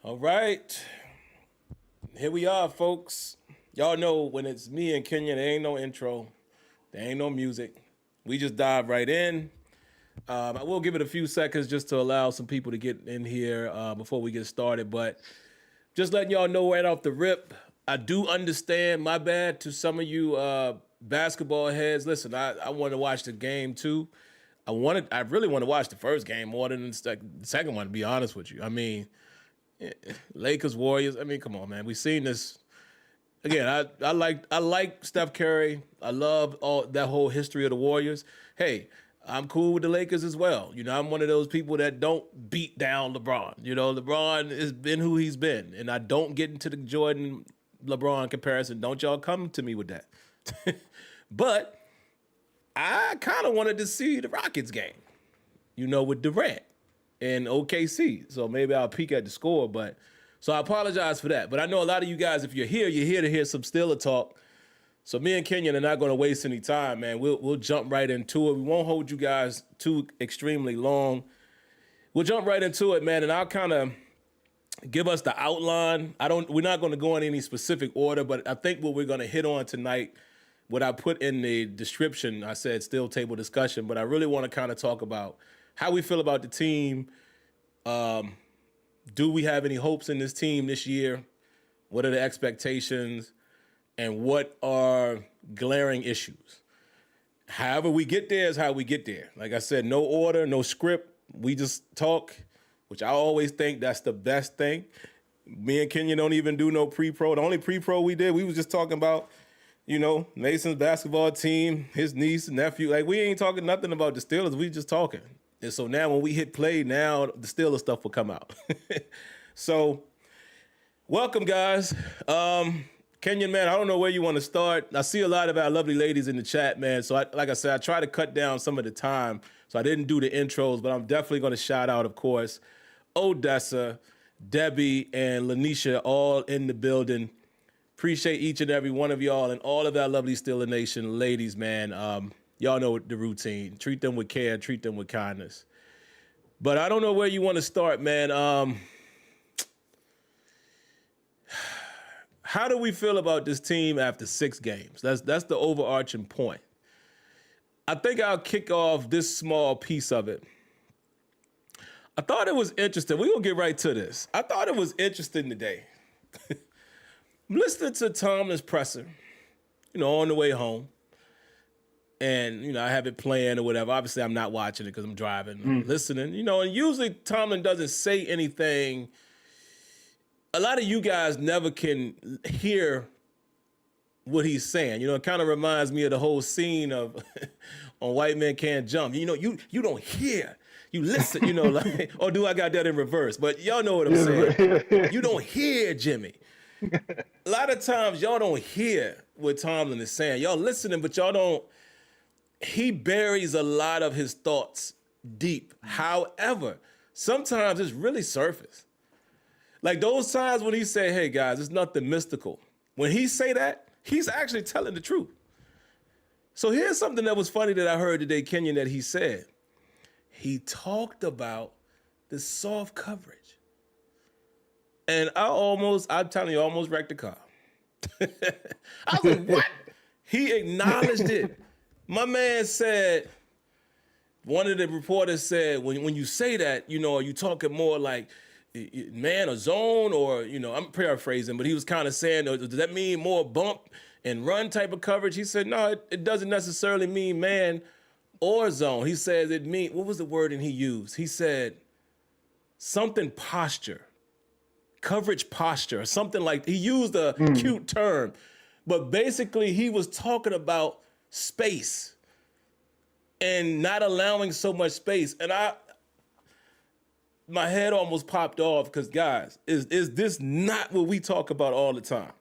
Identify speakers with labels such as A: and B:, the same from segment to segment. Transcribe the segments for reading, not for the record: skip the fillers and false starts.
A: All right. Here we are, folks. Y'all know when it's me and Kenya, there ain't no intro. There ain't no music. We just dive right in. I will give it a few seconds just to allow some people to get in here before we get started. But just letting y'all know right off the rip, I do understand, my bad to some of you basketball heads. Listen, I want to watch the game too. I really want to watch the first game more than the second one, to be honest with you. I mean, Lakers, Warriors. I mean, come on, man. We've seen this. Again, I like Steph Curry. I love all that whole history of the Warriors. Hey, I'm cool with the Lakers as well. You know, I'm one of those people that don't beat down LeBron. You know, LeBron has been who he's been, and I don't get into the Jordan LeBron comparison. Don't y'all come to me with that. But I kind of wanted to see the Rockets game, you know, with Durant and OKC. So maybe I'll peek at the score, but so I apologize for that. But I know a lot of you guys, if you're here to hear some Steeler talk. So me and Kenyon are not going to waste any time, man. We'll jump right into it. We won't hold you guys too extremely long. We'll jump right into it, man, and I'll kind of give us the outline. We're not going to go in any specific order, but I think what we're going to hit on tonight, what I put in the description, I said SteelTable Discussion, but I really want to kind of talk about how we feel about the team. Do we have any hopes in this team this year? What are the expectations? And what are glaring issues? However we get there is how we get there. Like I said, no order, no script. We just talk, which I always think that's the best thing. Me and Kenya don't even do no pre-pro. The only pre-pro we did, we was just talking about, you know, Mason's basketball team, his niece, nephew. Like, we ain't talking nothing about the Steelers. We just talking. And so now when we hit play, now the Steelers stuff will come out. So, welcome, guys. Kenyon, man, I don't know where you want to start. I see a lot of our lovely ladies in the chat, man. So, like I said, I try to cut down some of the time. So I didn't do the intros, but I'm definitely going to shout out, of course, Odessa, Debbie, and Lanisha, all in the building. Appreciate each and every one of y'all and all of our lovely Steeler Nation ladies, man. Y'all know the routine. Treat them with care. Treat them with kindness. But I don't know where you want to start, man. How do we feel about this team after 6 games? That's the overarching point. I think I'll kick off this small piece of it. I thought it was interesting. We're going to get right to this. I thought it was interesting today. I'm listening to Tomlin's presser, you know, on the way home. And, you know, I have it playing or whatever. Obviously, I'm not watching it because I'm driving. I'm listening, you know, and usually Tomlin doesn't say anything. A lot of you guys never can hear what he's saying. You know, it kind of reminds me of the whole scene of on White Men Can't Jump. You know, you don't hear. You listen, you know, like, or do I got that in reverse? But y'all know what I'm saying. You don't hear Jimmy. A lot of times y'all don't hear what Tomlin is saying. Y'all listening, but y'all don't. He buries a lot of his thoughts deep. However, sometimes it's really surface. Like those times when he say, hey, guys, it's nothing mystical. When he say that, he's actually telling the truth. So here's something that was funny that I heard today, Kenyon, that he said. He talked about the soft coverage. And I'm telling you, I almost wrecked the car. I was like, what? He acknowledged it. My man said, one of the reporters said, when you say that, you know, are you talking more like man or zone, or, you know, I'm paraphrasing, but he was kind of saying, does that mean more bump and run type of coverage? He said, no, it doesn't necessarily mean man or zone. He says it mean, what was the wording he used? He said something posture, coverage posture, or something like, he used a cute term, but basically he was talking about space and not allowing so much space. And my head almost popped off because, guys, is this not what we talk about all the time?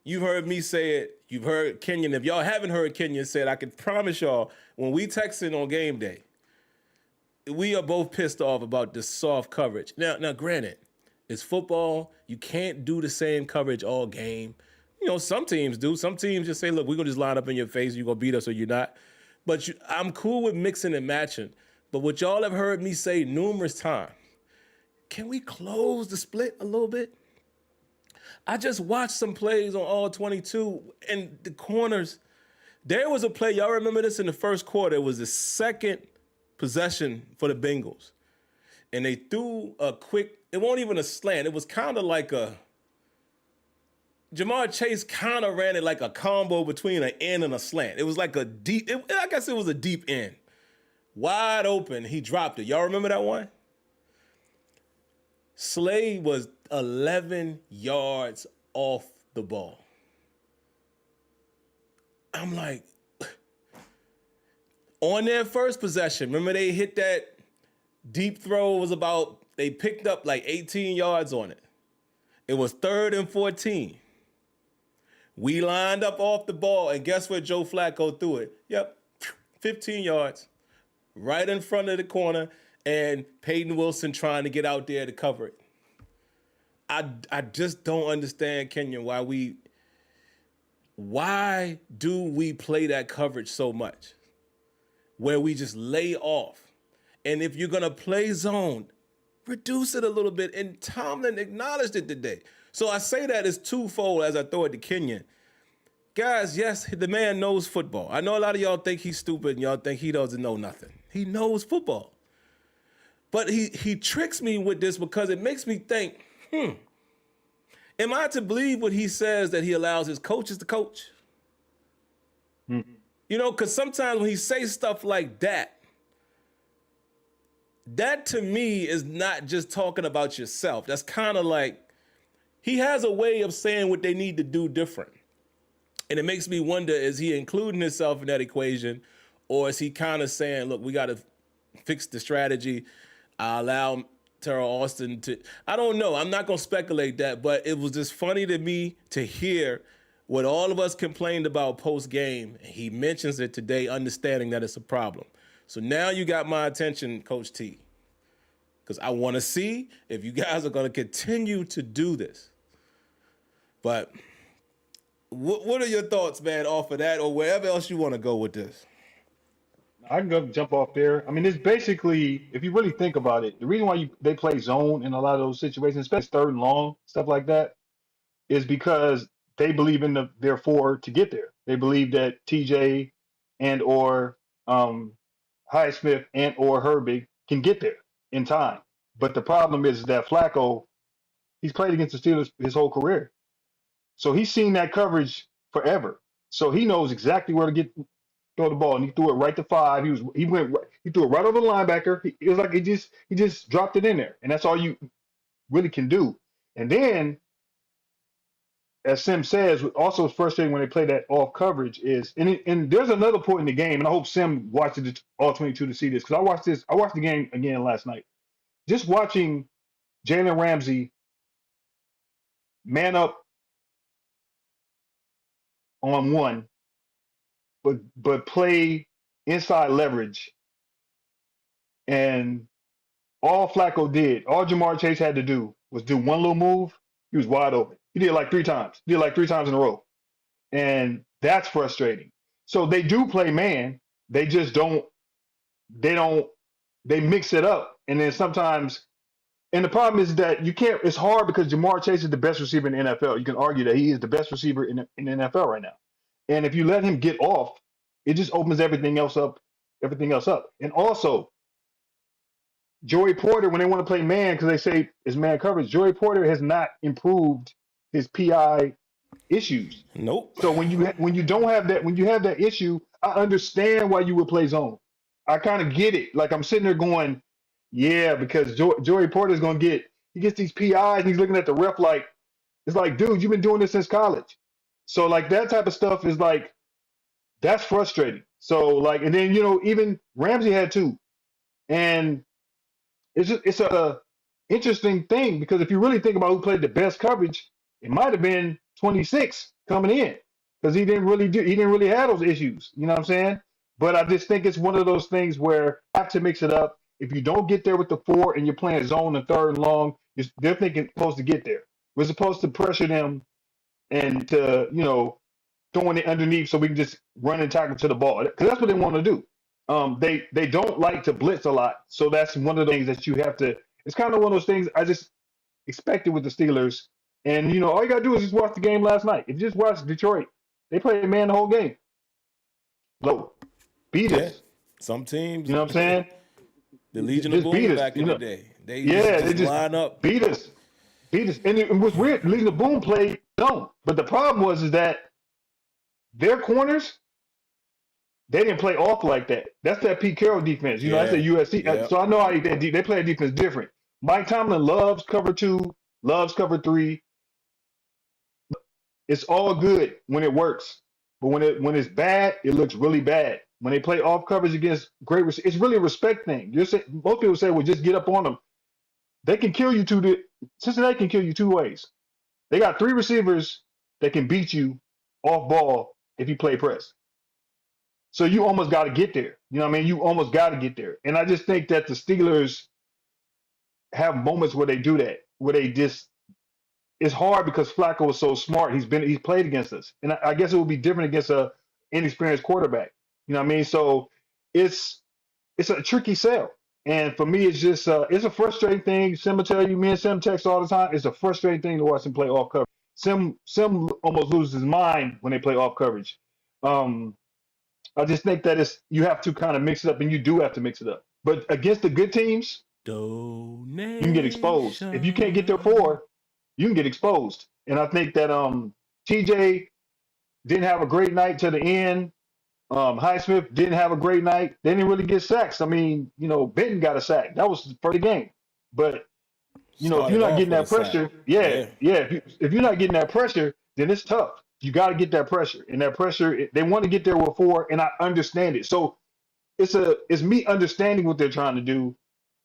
A: You've heard me say it. You've heard Kenyon. If y'all haven't heard Kenyon say it, I can promise y'all, when we texting on game day, we are both pissed off about this soft coverage. Now, granted, it's football. You can't do the same coverage all game. You know, some teams do. Some teams just say, look, we're going to just line up in your face. You're going to beat us or you're not. But I'm cool with mixing and matching. But what y'all have heard me say numerous times, can we close the split a little bit? I just watched some plays on all 22 and the corners. There was a play, y'all remember this in the first quarter. It was the second possession for the Bengals. And they threw a quick, it wasn't even a slant. It was kind of like Jamar Chase kind of ran it like a combo between an end and a slant. It was like a deep, I guess it was a deep end. Wide open, he dropped it. Y'all remember that one? Slade was 11 yards off the ball. I'm like, on their first possession, remember they hit that deep throw, they picked up like 18 yards on it. It was 3rd and 14. We lined up off the ball, and guess where Joe Flacco threw it? Yep, 15 yards, right in front of the corner, and Peyton Wilson trying to get out there to cover it. I just don't understand, Kenyon, why do we play that coverage so much? Where we just lay off. And if you're gonna play zone, reduce it a little bit. And Tomlin acknowledged it today. So I say that as twofold as I throw it to Kenyon. Guys, yes, the man knows football. I know a lot of y'all think he's stupid and y'all think he doesn't know nothing. He knows football. But he tricks me with this because it makes me think, am I to believe what he says that he allows his coaches to coach? Mm-hmm. You know, because sometimes when he says stuff like that to me is not just talking about yourself. That's kind of like, he has a way of saying what they need to do different. And it makes me wonder, is he including himself in that equation? Or is he kind of saying, look, we got to fix the strategy. I allow Terrell Austin to, I don't know. I'm not going to speculate that, but it was just funny to me to hear what all of us complained about post-game. He mentions it today, understanding that it's a problem. So now you got my attention, Coach T, because I want to see if you guys are going to continue to do this. But what are your thoughts, man, off of that or wherever else you want to go with this?
B: I can go jump off there. I mean, it's basically, if you really think about it, the reason why they play zone in a lot of those situations, especially 3rd and long, stuff like that, is because they believe in their forward to get there. They believe that TJ and or Highsmith and or Herbig can get there in time. But the problem is that Flacco, he's played against the Steelers his whole career. So he's seen that coverage forever. So he knows exactly where to throw the ball, and he threw it right to 5. He threw it right over the linebacker. It was like he just dropped it in there, and that's all you really can do. And then, as Sim says, also it's frustrating when they play that off coverage is, and there's another point in the game, and I hope Sim watched it all 22 to see this, because I watched the game again last night. Just watching Jalen Ramsey man up on one, but play inside leverage, and all Flacco did, all Jamar Chase had to do was do one little move. He was wide open. He did it like 3 times. He did it like 3 times in a row, and that's frustrating. So they do play man. They just don't. They mix it up, and then sometimes. And the problem is that you can't. It's hard because Jamar Chase is the best receiver in the NFL. You can argue that he is the best receiver in the NFL right now. And if you let him get off, it just opens everything else up. And also, Joey Porter, when they want to play man, because they say it's man coverage, Joey Porter has not improved his PI issues.
A: Nope.
B: So when you have that issue, I understand why you would play zone. I kind of get it. Like I'm sitting there going, yeah, because Joey Porter is going to he gets these PIs and he's looking at the ref like, it's like, dude, you've been doing this since college. So like that type of stuff is like, that's frustrating. So like, and then, even Ramsey had 2. And it's a interesting thing because if you really think about who played the best coverage, it might have been 26 coming in because he didn't really have those issues. You know what I'm saying? But I just think it's one of those things where you have to mix it up. If you don't get there with the 4 and you're playing zone and 3rd and long, they're thinking supposed to get there. We're supposed to pressure them and to, throwing it underneath so we can just run and tackle to the ball. Because that's what they want to do. They don't like to blitz a lot. So that's one of the things that you have to, It's kind of one of those things I just expected with the Steelers. And, all you got to do is just watch the game last night. If you just watch Detroit, they played man the whole game. Low. Beat
A: Yeah.
B: us.
A: Some teams,
B: You know what I'm saying?
A: the Legion of
B: Just beat
A: Boom
B: us.
A: back in the day, they
B: Yeah, they
A: just
B: just
A: line up.
B: beat us. Beat us. And it was weird. Legion of Boom played zone. But the problem was is that their corners, they didn't play off like that. That's that Pete Carroll defense. That's the USC.
A: Yeah.
B: So I know how they play a defense different. Mike Tomlin loves cover 2, loves cover 3. It's all good when it works, but when it's bad, it looks really bad. When they play off coverage against it's really a respect thing. Most people say, "Well, just get up on them." They can kill you Cincinnati can kill you 2 ways. They got 3 receivers that can beat you off ball if you play press. So you almost got to get there. You know what I mean? You almost got to get there. And I just think that the Steelers have moments where they do that, where they just. It's hard because Flacco is so smart. He's played against us, and I guess it would be different against a inexperienced quarterback. You know what I mean? So it's a tricky sell, and for me, it's just it's a frustrating thing. Sim will tell you, me and Sim text all the time. It's a frustrating thing to watch him play off coverage. Sim almost loses his mind when they play off coverage. I just think that you have to kind of mix it up, and you do have to mix it up. But against the good teams, you can get exposed. If you can't get there 4. You can get exposed. And I think that TJ didn't have a great night to the end. Highsmith didn't have a great night. They didn't really get sacks. I mean, Benton got a sack. That was for the game. But, if you're not getting that pressure, if you're not getting that pressure, then it's tough. You got to get that pressure. And that pressure, they want to get there with 4, and I understand it. So it's me understanding what they're trying to do,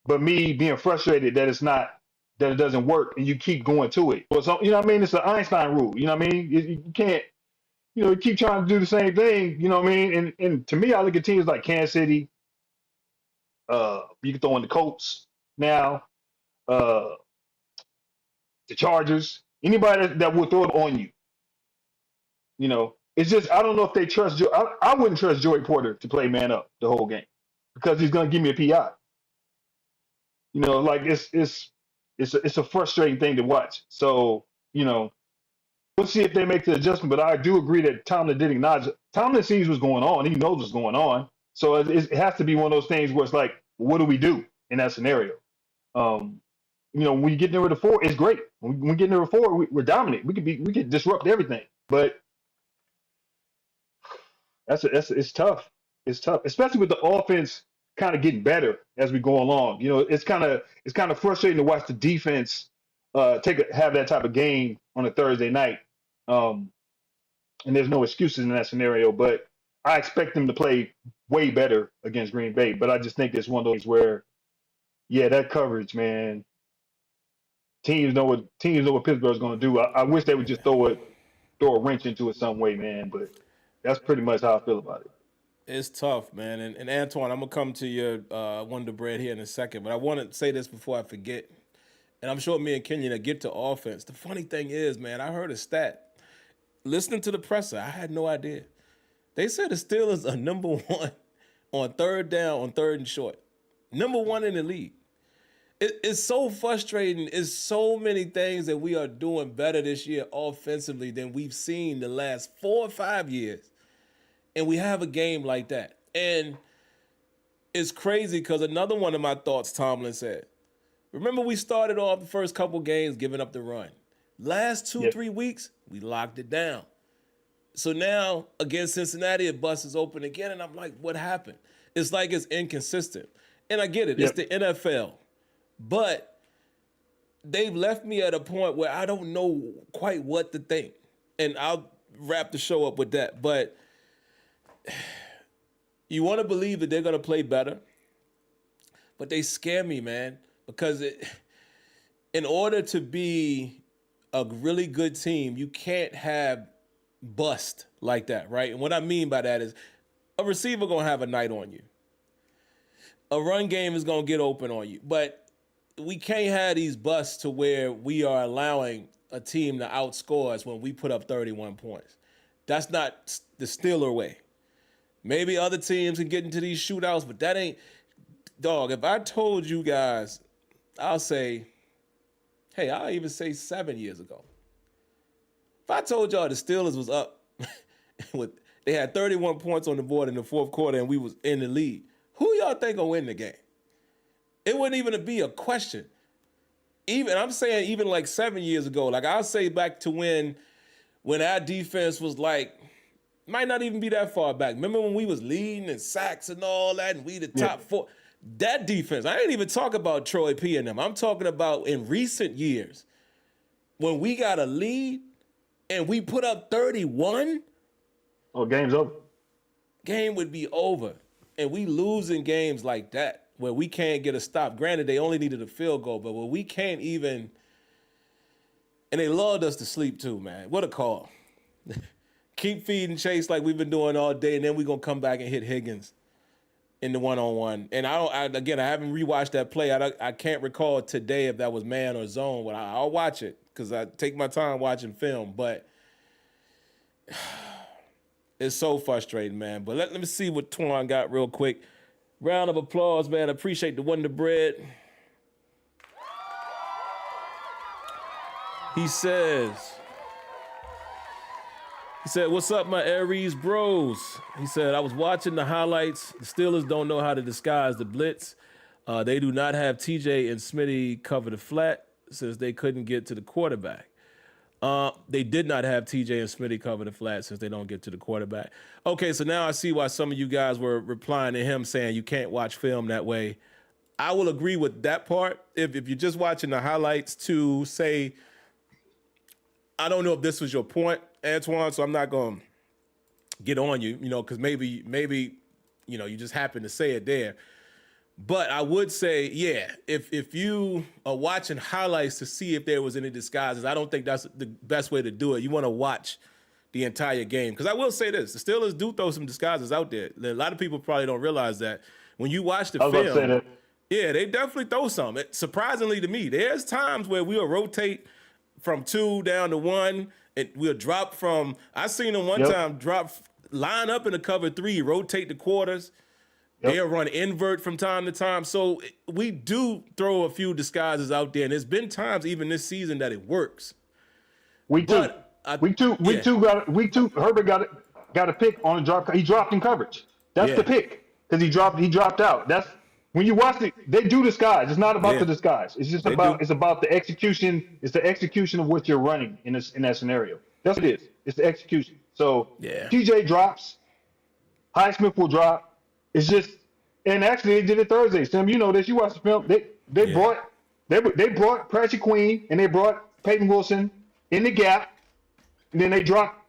B: but me being frustrated that it doesn't work, and you keep going to it. So, you know what I mean? It's the Einstein rule. You know what I mean? You can't, you keep trying to do the same thing. You know what I mean? And to me, I look at teams like Kansas City. You can throw in the Colts now, the Chargers. Anybody that will throw it on you. It's just I don't know if they trust. I wouldn't trust Joey Porter to play man up the whole game because he's going to give me a PI. Like it's a frustrating thing to watch. So, we'll see if they make the adjustment. But I do agree that Tomlin did acknowledge it. Tomlin sees what's going on. He knows what's going on. So it has to be one of those things where it's like, what do we do in that scenario? When you get there with a 4, it's great. When we get there with 4, we're dominant. We could disrupt everything. But it's tough. It's tough, especially with the offense kind of getting better as we go along. It's kind of frustrating to watch the defense have that type of game on a Thursday night. And there's no excuses in that scenario, but I expect them to play way better against Green Bay. But I just think it's one of those where, that coverage, man. Teams know what Pittsburgh's going to do. I wish they would just throw a wrench into it some way, man. But that's pretty much how I feel about it.
A: It's tough, man. And Antoine, I'm going to come to your Wonder Bread here in a second, but I want to say this before I forget. And I'm sure me and Kenyon will get to offense. The funny thing is, man, I heard a stat. Listening to the presser, I had no idea. They said the Steelers are number 1 on 3rd down, on 3rd and short. Number 1 in the league. It's so frustrating. It's so many things that we are doing better this year offensively than we've seen the last 4 or 5 years. And we have a game like that. And it's crazy because another one of my thoughts Tomlin said, remember we started off the first couple games giving up the run. Last 2-3 weeks, we locked it down. So now against Cincinnati, it busts open again. And I'm like, what happened? It's like it's inconsistent. And I get it. It's the NFL. But they've left me at a point where I don't know quite what to think. And I'll wrap the show up with that. But you want to believe that they're going to play better. But they scare me, man. Because in order to be a really good team, you can't have bust like that, right? And what I mean by that is a receiver going to have a night on you. A run game is going to get open on you. But we can't have these busts to where we are allowing a team to outscore us when we put up 31 points. That's not the Steeler way. Maybe other teams can get into these shootouts, but that ain't... Dog, if I told you guys I'll say, hey, I'll even say 7 years ago. If I told y'all the Steelers was up with they had 31 points on the board in the fourth quarter and we was in the lead, who y'all think will win the game? It wouldn't even be a question. Even I'm saying even like 7 years ago, like I'll say back to when our defense was like, might not even be that far back. Remember when we was leading in sacks and all that, and we the top four? That defense, I ain't even talk about Troy P and them. I'm talking about in recent years when we got a lead and we put up 31.
B: Oh, game's over.
A: Game would be over. And we losing games like that where we can't get a stop. Granted, they only needed a field goal, but where we can't even, and they lulled us to sleep too, man. What a call. Keep feeding Chase like we've been doing all day, and then we're going to come back and hit Higgins in the one-on-one. And I haven't rewatched that play. I can't recall today if that was man or zone, but I'll watch it because I take my time watching film. But it's so frustrating, man. But let me see what Twan got real quick. Round of applause, man. I appreciate the Wonder Bread. He said, what's up, my Aries bros? He said, I was watching the highlights. The Steelers don't know how to disguise the blitz. They do not have TJ and Smitty cover the flat since they couldn't get to the quarterback. They did not have TJ and Smitty cover the flat since they don't get to the quarterback. Okay, so now I see why some of you guys were replying to him saying you can't watch film that way. I will agree with that part. If you're just watching the highlights to say, I don't know if this was your point, Antoine, so I'm not going to get on you, because maybe, you just happen to say it there. But I would say, yeah, if you are watching highlights to see if there was any disguises, I don't think that's the best way to do it. You want to watch the entire game. Because I will say this, the Steelers do throw some disguises out there. A lot of people probably don't realize that. When you watch the film, yeah, they definitely throw some. Surprisingly to me, there's times where we'll rotate from 2 down to 1, and we'll drop from, I seen them one time line up in the cover 3, rotate the quarters. They'll run invert from time to time. So we do throw a few disguises out there, and there's been times even this season that it works.
B: Week two, Herbert got a pick on a drop. He dropped in coverage. That's the pick because he dropped out. That's when you watch it. They do disguise. It's not about the disguise. It's just it's about the execution. It's the execution of what you're running in that scenario. That's what it is. It's the execution. So TJ drops. Highsmith will drop. It's just, and actually they did it Thursday. Sam, you know this. You watch the film. They brought Patrick Queen and they brought Peyton Wilson in the gap, and then they dropped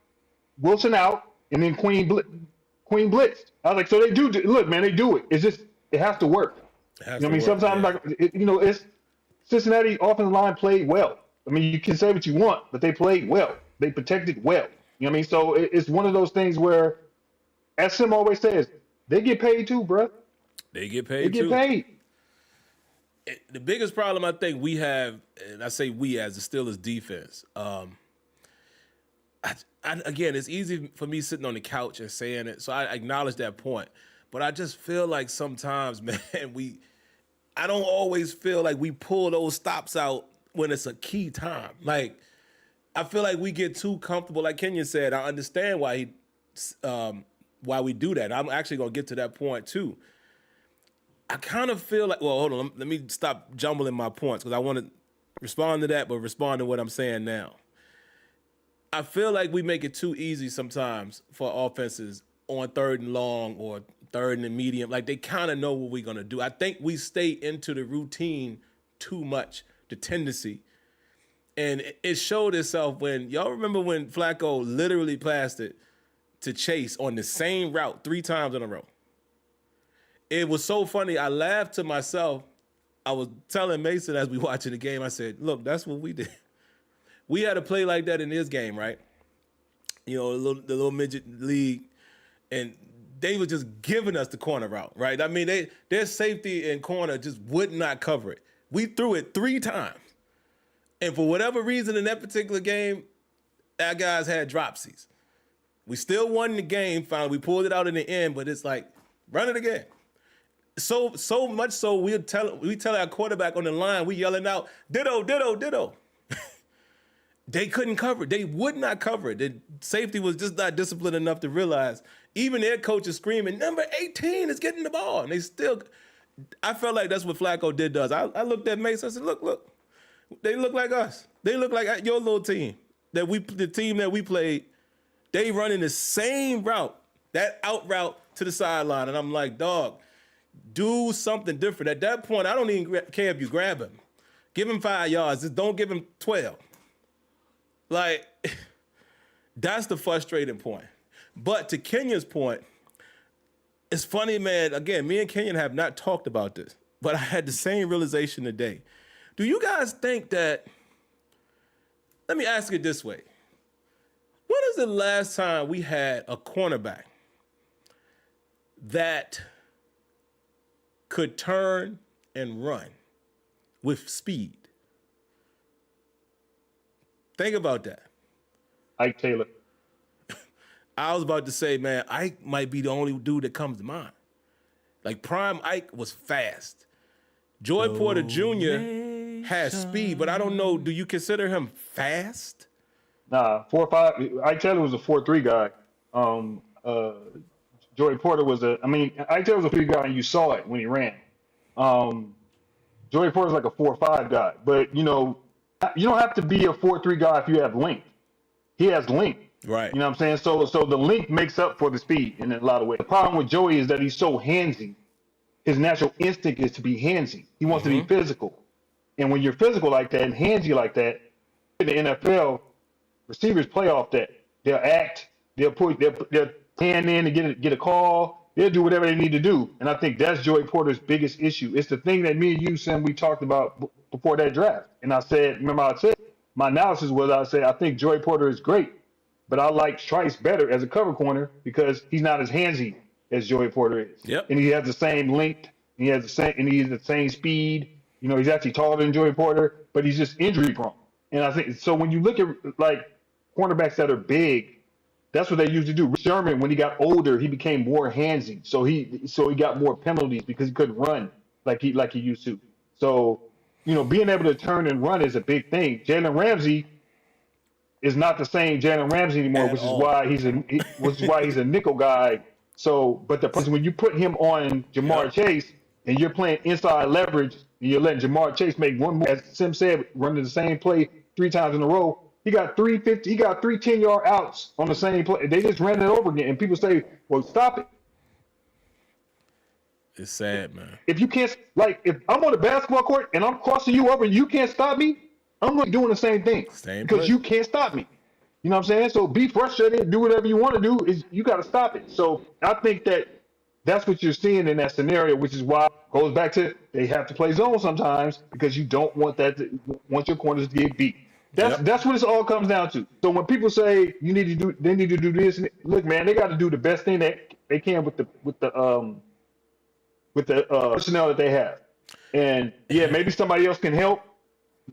B: Wilson out, and then Queen blitzed. I was like, so they do look, man. They do it. It's just it has to work. Sometimes it's Cincinnati offensive line played well. I mean, you can say what you want, but they played well. They protected well. You know what I mean? So it's one of those things where, as Sim always says, they get paid too, bro.
A: They get paid too. The biggest problem I think we have, and I say we as the Steelers defense, again, it's easy for me sitting on the couch and saying it, so I acknowledge that point. But I just feel like sometimes, man, I don't always feel like we pull those stops out when it's a key time. Like, I feel like we get too comfortable. Like Kenyon said, I understand why we do that. I'm actually going to get to that point too. I kind of feel like, well, hold on. Let me stop jumbling my points because I want to respond to that, but respond to what I'm saying now. I feel like we make it too easy sometimes for offenses on 3rd and long or 3rd and medium. Like they kind of know what we're going to do. I think we stay into the routine too much, the tendency. And it showed itself when, y'all remember when Flacco literally passed it to Chase on the same route 3 times in a row. It was so funny. I laughed to myself. I was telling Mason as we watching the game, I said, look, that's what we did. We had a play like that in this game, right? The little midget league, and they were just giving us the corner route, right? I mean, their safety and corner just would not cover it. We threw it 3 times. And for whatever reason in that particular game, our guys had dropsies. We still won the game, finally. We pulled it out in the end, but it's like, run it again. So much so we tell our quarterback on the line, we yelling out, ditto, ditto, ditto. They couldn't cover it. They would not cover it. The safety was just not disciplined enough to realize. Even their coach is screaming, number 18 is getting the ball. And they still, I felt like that's what Flacco did to us. I looked at Mace, I said, look. They look like us. They look like your little team. The team that we played, they running the same route, that out route to the sideline. And I'm like, dog, do something different. At that point, I don't even care if you grab him. Give him 5 yards. Just don't give him 12. Like, that's the frustrating point. But to Kenya's point, it's funny, man. Again, me and Kenyon have not talked about this, but I had the same realization today. Do you guys think that, let me ask it this way. When is the last time we had a cornerback that could turn and run with speed? Think about that.
B: Ike Taylor.
A: I was about to say, man, Ike might be the only dude that comes to mind. Like, prime Ike was fast. Joy Porter Jr. has speed, but I don't know, do you consider him fast?
B: Nah, 4.5. Ike Taylor was a 4.3 guy. Joy Porter was Ike Taylor was a 3 guy, and you saw it when he ran. Joy Porter's like a 4.5 guy, but you don't have to be a 4.3 guy if you have length. He has length.
A: Right.
B: You know what I'm saying? So the length makes up for the speed in a lot of ways. The problem with Joey is that he's so handsy. His natural instinct is to be handsy. He wants to be physical. And when you're physical like that and handsy like that, in the NFL, receivers play off that. They'll act, they'll hand in to get a call, they'll do whatever they need to do. And I think that's Joey Porter's biggest issue. It's the thing that me and you, Sim, we talked about before that draft. And I said, my analysis was, I think Joey Porter is great. But I like Trice better as a cover corner because he's not as handsy as Joey Porter is.
A: Yep.
B: And he has the same length, and he has the same speed. You know, he's actually taller than Joey Porter, but he's just injury prone. And I think so when you look at like cornerbacks that are big, that's what they used to do. Rich Sherman, when he got older, he became more handsy. So he got more penalties because he couldn't run like he used to. So, being able to turn and run is a big thing. Jalen Ramsey is not the same Jalen Ramsey anymore, which is why he's a nickel guy. So, but the person when you put him on Jamar Chase and you're playing inside leverage and you're letting Jamar Chase make one move, as Sim said, running the same play 3 times in a row, he got 3 10-yard outs on the same play. They just ran it over again, and people say, "Well, stop it."
A: It's sad, man.
B: If you can't, if I'm on the basketball court and I'm crossing you over and you can't stop me, I'm really doing the same thing because you can't stop me. You know what I'm saying? So be frustrated, do whatever you want to do. You got to stop it. So I think that's what you're seeing in that scenario, which is why it goes back to they have to play zone sometimes because you don't want want your corners to get beat. That's what it all comes down to. So when people say they need to do this, look, man, they got to do the best thing that they can with the personnel that they have. And yeah, maybe somebody else can help.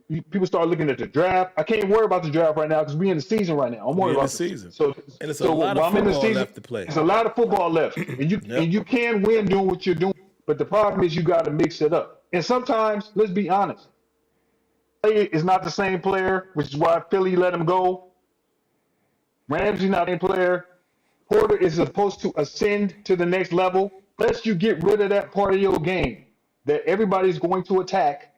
B: People start looking at the draft. I can't worry about the draft right now because we're in the season right now. I'm worried about the season.
A: And it's a lot of football left to play.
B: There's a lot of football left, and you can win doing what you're doing. But the problem is you got to mix it up. And sometimes, let's be honest, Clay is not the same player, which is why Philly let him go. Ramsey's not the same player. Porter is supposed to ascend to the next level. Unless you get rid of that part of your game that everybody's going to attack,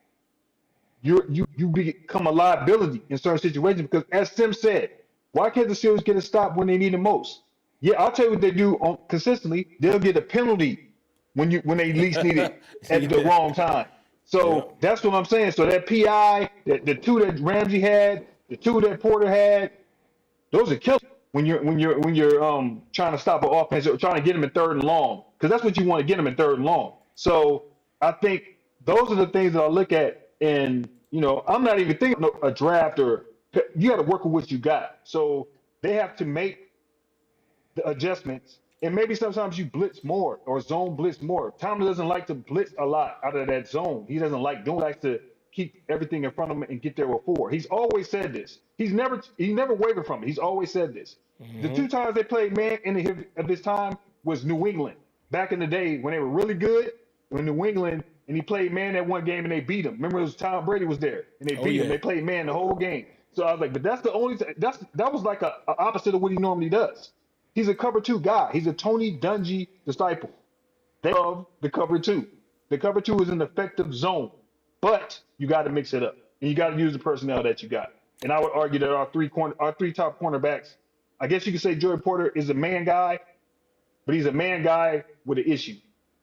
B: you become a liability in certain situations because, as Sim said, why can't the Steelers get a stop when they need it most? Yeah, I'll tell you what they do consistently. They'll get a penalty when they least need it at the wrong time. So that's what I'm saying. So that PI, the 2 that Ramsey had, the 2 that Porter had, those are killers when you're trying to stop an offense or trying to get them in 3rd and long because that's what you want to get them in 3rd and long. So I think those are the things that I look at. And, I'm not even thinking of a draft or you got to work with what you got. So they have to make the adjustments. And maybe sometimes you blitz more or zone blitz more. Tomlin doesn't like to blitz a lot out of that zone. He doesn't like doing. He likes to keep everything in front of him and get there with 4. He's always said this. He never wavered from it. He's always said this. The 2 times they played man in his time was New England. Back in the day when they were really good, when New England and he played man that one game and they beat him. Remember, it was Tom Brady was there and they
A: Oh
B: beat him.
A: yeah.
B: They played man the whole game. So I was like, but that's the only that was like a opposite of what he normally does. He's a cover two guy. He's a Tony Dungy disciple. They love the cover two. The cover two is an effective zone, but you got to mix it up and you got to use the personnel that you got. And I would argue that our three top cornerbacks, I guess you could say Joey Porter is a man guy, but he's a man guy with an issue.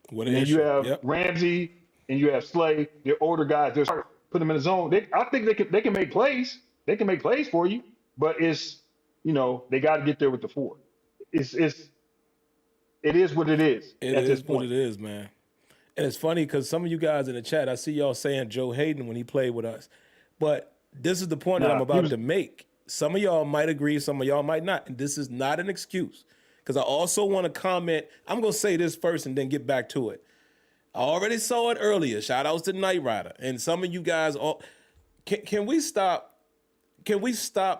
A: What
B: And
A: an
B: then
A: issue.
B: you have
A: Yep.
B: Ramsey and you have Slay. They're older guys. They're smart. Put them in the zone. I think they can make plays. They can make plays for you, but it's they got to get there with the four. It is what it is
A: It
B: at this
A: is what
B: point.
A: it is, man. And it's funny because some of you guys in the chat, I see y'all saying Joe Hayden when he played with us. But this is the point that I'm about to make. Some of y'all might agree, some of y'all might not. And this is not an excuse. Because I also want to comment. I'm going to say this first and then get back to it. I already saw it earlier. Shout outs to Knight Rider. And some of you guys, can we stop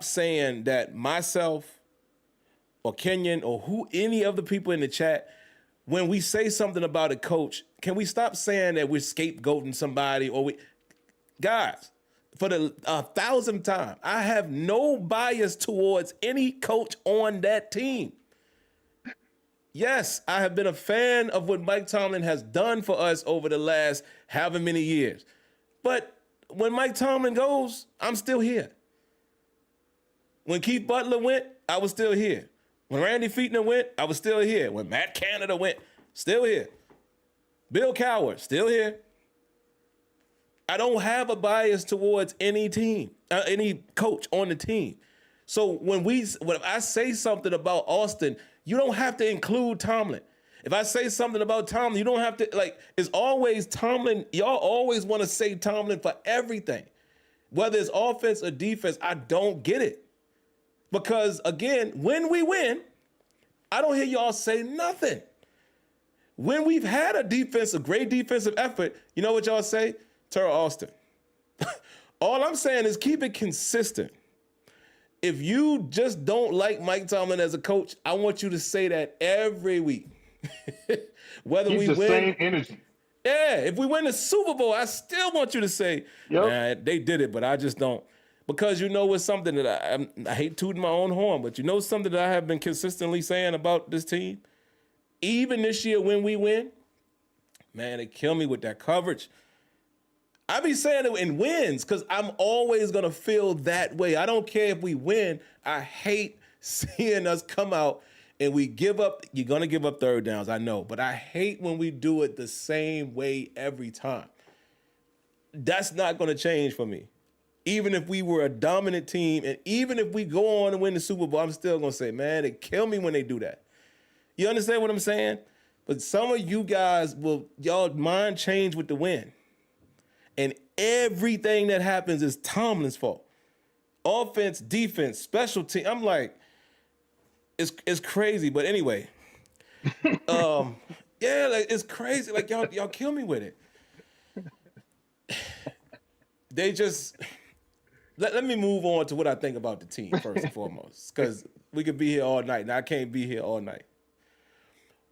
A: saying that myself or Kenyon or any of the people in the chat, when we say something about a coach, can we stop saying that we're scapegoating somebody guys, for the 1,000th time, I have no bias towards any coach on that team. Yes, I have been a fan of what Mike Tomlin has done for us over the last however many years. But when Mike Tomlin goes, I'm still here. When Keith Butler went, I was still here. When Randy Fichtner went, I was still here. When Matt Canada went, still here. Bill Cowher, still here. I don't have a bias towards any team, any coach on the team. So when I say something about Austin, you don't have to include Tomlin. If I say something about Tomlin, you don't have to, it's always Tomlin. Y'all always want to say Tomlin for everything. Whether it's offense or defense, I don't get it. Because, again, when we win, I don't hear y'all say nothing. When we've had a great defensive effort, you know what y'all say? Terrell Austin. All I'm saying is keep it consistent. If you just don't like Mike Tomlin as a coach, I want you to say that every week. Whether we win.
B: The same energy.
A: Yeah, if we win the Super Bowl, I still want you to say, nah, they did it, but I just don't. Because it's something that I hate tooting my own horn, but something that I have been consistently saying about this team? Even this year when we win, man, they kill me with that coverage. I be saying it in wins because I'm always going to feel that way. I don't care if we win. I hate seeing us come out and we give up. You're going to give up third downs, I know, but I hate when we do it the same way every time. That's not going to change for me. Even if we were a dominant team and even if we go on and win the Super Bowl, I'm still going to say, man, they kill me when they do that. You understand what I'm saying? But some of you guys y'all mind change with the win. And everything that happens is Tomlin's fault. Offense, defense, special team. I'm like, it's crazy. But anyway, it's crazy. Like y'all kill me with it. They just let me move on to what I think about the team first and foremost, because we could be here all night, and I can't be here all night.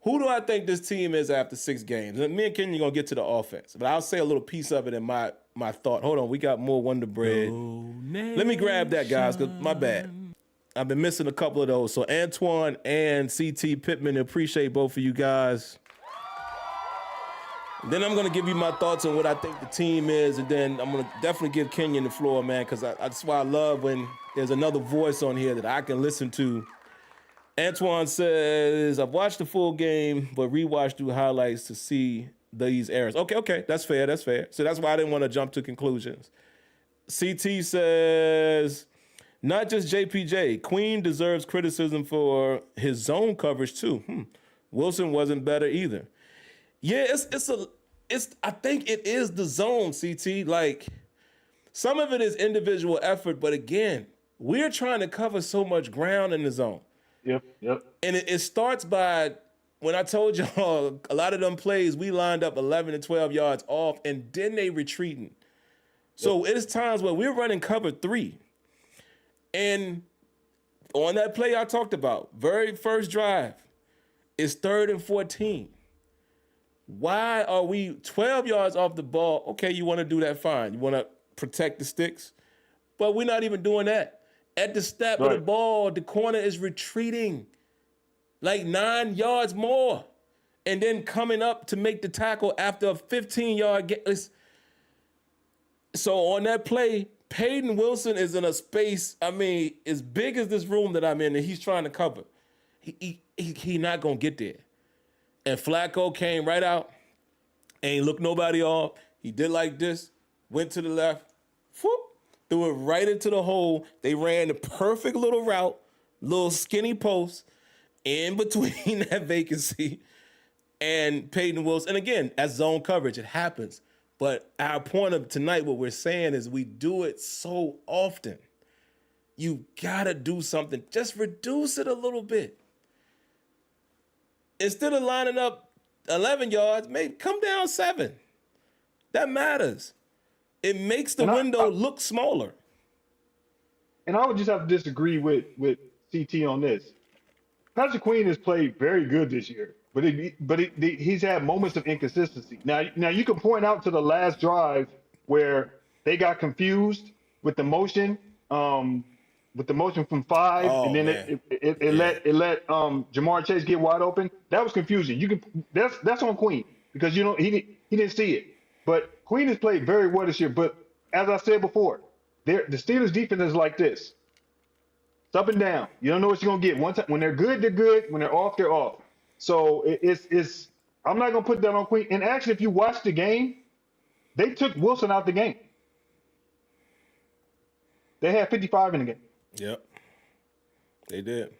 A: Who do I think this team is after 6 games? Me and Kenyon are going to get to the offense, but I'll say a little piece of it in my thought. Hold on, we got more Wonder Bread. Let me grab that, guys, because my bad. I've been missing a couple of those. So Antoine and CT Pittman, appreciate both of you guys. Then I'm going to give you my thoughts on what I think the team is, and then I'm going to definitely give Kenyon the floor, man, because that's why I love when there's another voice on here that I can listen to. Antoine says, I've watched the full game, but rewatched through highlights to see these errors. Okay, that's fair. So that's why I didn't want to jump to conclusions. CT says, not just JPJ, Queen deserves criticism for his zone coverage too. Wilson wasn't better either. Yeah, I think it is the zone, CT. Like, some of it is individual effort, but again, we're trying to cover so much ground in the zone.
B: Yep.
A: And it starts by, when I told y'all, a lot of them plays, we lined up 11 and 12 yards off, and then they retreating. So it's times where we're running cover 3. And on that play I talked about, very first drive, it's 3rd and 14. Why are we 12 yards off the ball? Okay, you want to do that, fine. You want to protect the sticks, but we're not even doing that. At the snap of the ball, the corner is retreating like 9 yards more and then coming up to make the tackle after a 15-yard get. So on that play, Peyton Wilson is in a space, I mean, as big as this room that I'm in, and he's trying to cover. He not going to get there. And Flacco came right out, ain't looked nobody off. He did like this, went to the left, whoop, threw it right into the hole. They ran the perfect little route, little skinny post in between that vacancy and Peyton Wilson. And again, as zone coverage, it happens. But our point of tonight, what we're saying is we do it so often. You gotta do something. Just reduce it a little bit. Instead of lining up 11 yards, maybe come down 7. That matters. It makes the window look smaller.
B: And I would just have to disagree with CT on this. Patrick Queen has played very good this year, but he's had moments of inconsistency. Now you can point out to the last drive where they got confused with the motion, from 5, and then it let Jamar Chase get wide open. That was confusion. That's on Queen because he didn't see it. But Queen has played very well this year. But as I said before, the Steelers defense is like this. It's up and down. You don't know what you're gonna get. One time when they're good, they're good. When they're off, they're off. So it's I'm not gonna put that on Queen. And actually, if you watch the game, they took Wilson out the game. They had 55 in the game.
A: Yep, they did.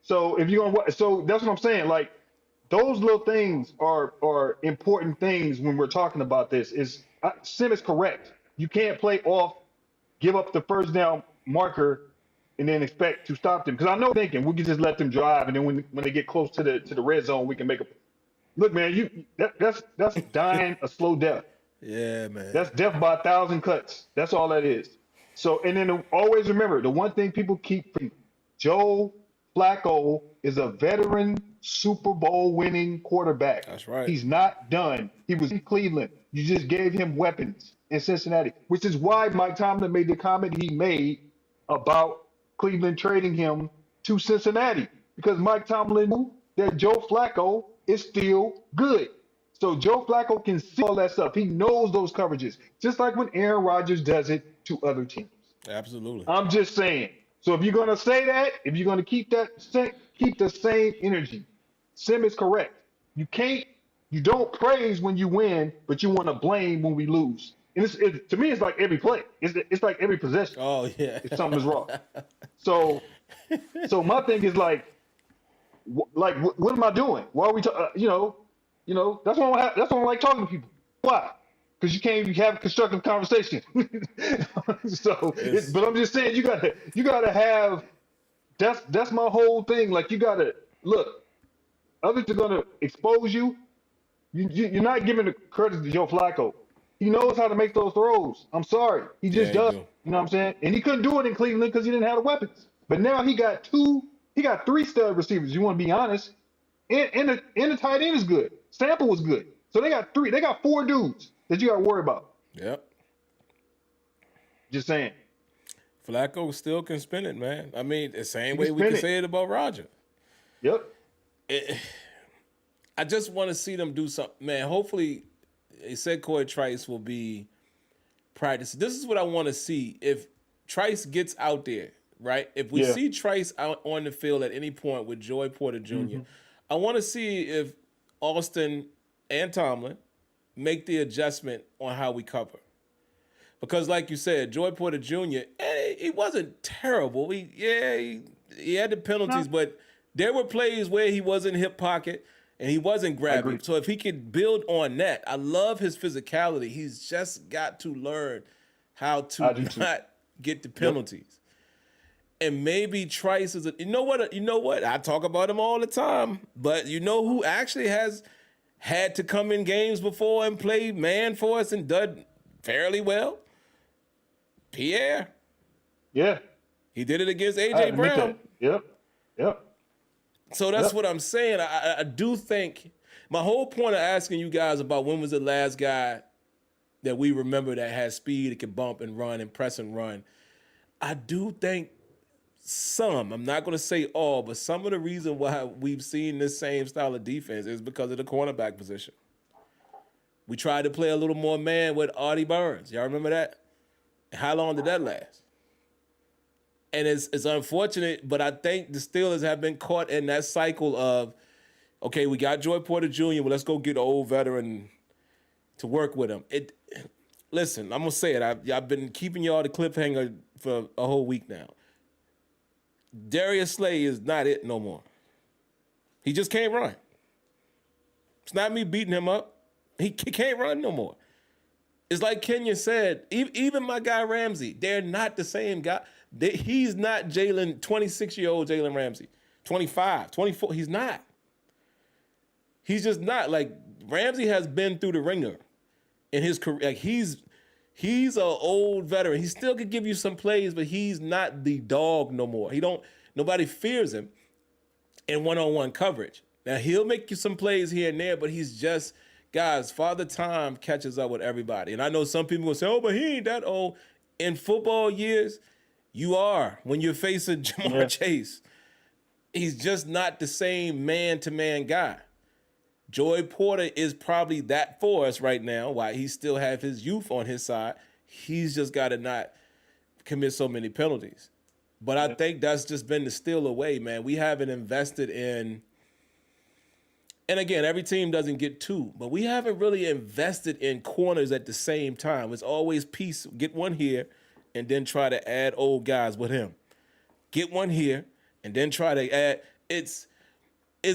B: So if you're gonna, so that's what I'm saying. Like those little things are important things when we're talking about this. Sim is correct. You can't play off, give up the first down marker, and then expect to stop them. Because I know thinking we can just let them drive, and then when they get close to the red zone, we can make a look, man. That's dying a slow death.
A: Yeah, man.
B: That's death by 1,000 cuts. That's all that is. So, and then always remember the one thing people keep from Joe Flacco is a veteran Super Bowl winning quarterback.
A: That's right.
B: He's not done. He was in Cleveland. You just gave him weapons in Cincinnati, which is why Mike Tomlin made the comment he made about Cleveland trading him to Cincinnati, because Mike Tomlin knew that Joe Flacco is still good. So Joe Flacco can see all that stuff. He knows those coverages, just like when Aaron Rodgers does it to other teams.
A: Absolutely.
B: I'm just saying. So if you're going to say that, if you're going to keep the same energy, Sim is correct. You don't praise when you win, but you want to blame when we lose. And to me, it's like every play. It's like every possession.
A: Oh yeah.
B: If something is wrong. So my thing is like what am I doing? Why are we that's why I don't like talking to people. Why? Because you can't even have a constructive conversation. But I'm just saying you gotta have. That's my whole thing. Like you gotta look. Others are gonna expose you. You're not giving the credit to Joe Flacco. He knows how to make those throws. I'm sorry, he just does. You know what I'm saying? And he couldn't do it in Cleveland because he didn't have the weapons. But now he got 3 stud receivers. You want to be honest? And the tight end is good. Sample was good. So they got 4 dudes that you got to worry about.
A: Yep.
B: Just saying.
A: Flacco still can spin it, man. I mean, the same way we can say it about Roger.
B: Yep.
A: I just want to see them do something, man. Hopefully, they said Corey Trice will be practicing. This is what I want to see. If Trice gets out there, right? If we see Trice out on the field at any point with Joey Porter Jr., I want to see if Austin and Tomlin make the adjustment on how we cover. Because like you said, Joey Porter Jr., he wasn't terrible. He had the penalties, but there were plays where he was in hip pocket and he wasn't grabbing. So if he could build on that, I love his physicality. He's just got to learn how to not get the penalties. And maybe Trice is you know what? I talk about him all the time, but you know who actually has had to come in games before and play man for us and done fairly well? Pierre.
B: Yeah.
A: He did it against A.J. Brown.
B: Yep.
A: So that's
B: Yep.
A: what I'm saying. I do think my whole point of asking you guys about when was the last guy that we remember that had speed, that could bump and run and press and run. I do think I'm not going to say all, but some of the reason why we've seen this same style of defense is because of the cornerback position. We tried to play a little more man with Artie Burns. Y'all remember that? How long did that last? And it's unfortunate, but I think the Steelers have been caught in that cycle of, okay, we got Joy Porter Jr., well, let's go get an old veteran to work with him. Listen, I'm going to say it. I've been keeping y'all the cliffhanger for a whole week now. Darius Slay is not it no more. He just can't run. It's not me beating him up. He can't run no more. It's like Kenya said, even my guy Ramsey, they're not the same guy. He's not 26-year-old Jalen Ramsey, 25, 24. He's not. He's just not. Like, Ramsey has been through the ringer in his career. Like, he's an old veteran. He still could give you some plays, but he's not the dog no more. Nobody fears him in one-on-one coverage. Now, he'll make you some plays here and there, but he's just, guys, Father Time catches up with everybody. And I know some people will say, oh, but he ain't that old. In football years, you are when you're facing Jamar Chase. He's just not the same man-to-man guy. Joy Porter is probably that for us right now, why he still have his youth on his side. He's just got to not commit so many penalties. But I think that's just been the steal away, man. We haven't invested in, and again, every team doesn't get two, but we haven't really invested in corners at the same time. It's always get one here and then try to add old guys with him. Get one here and then try to add. It's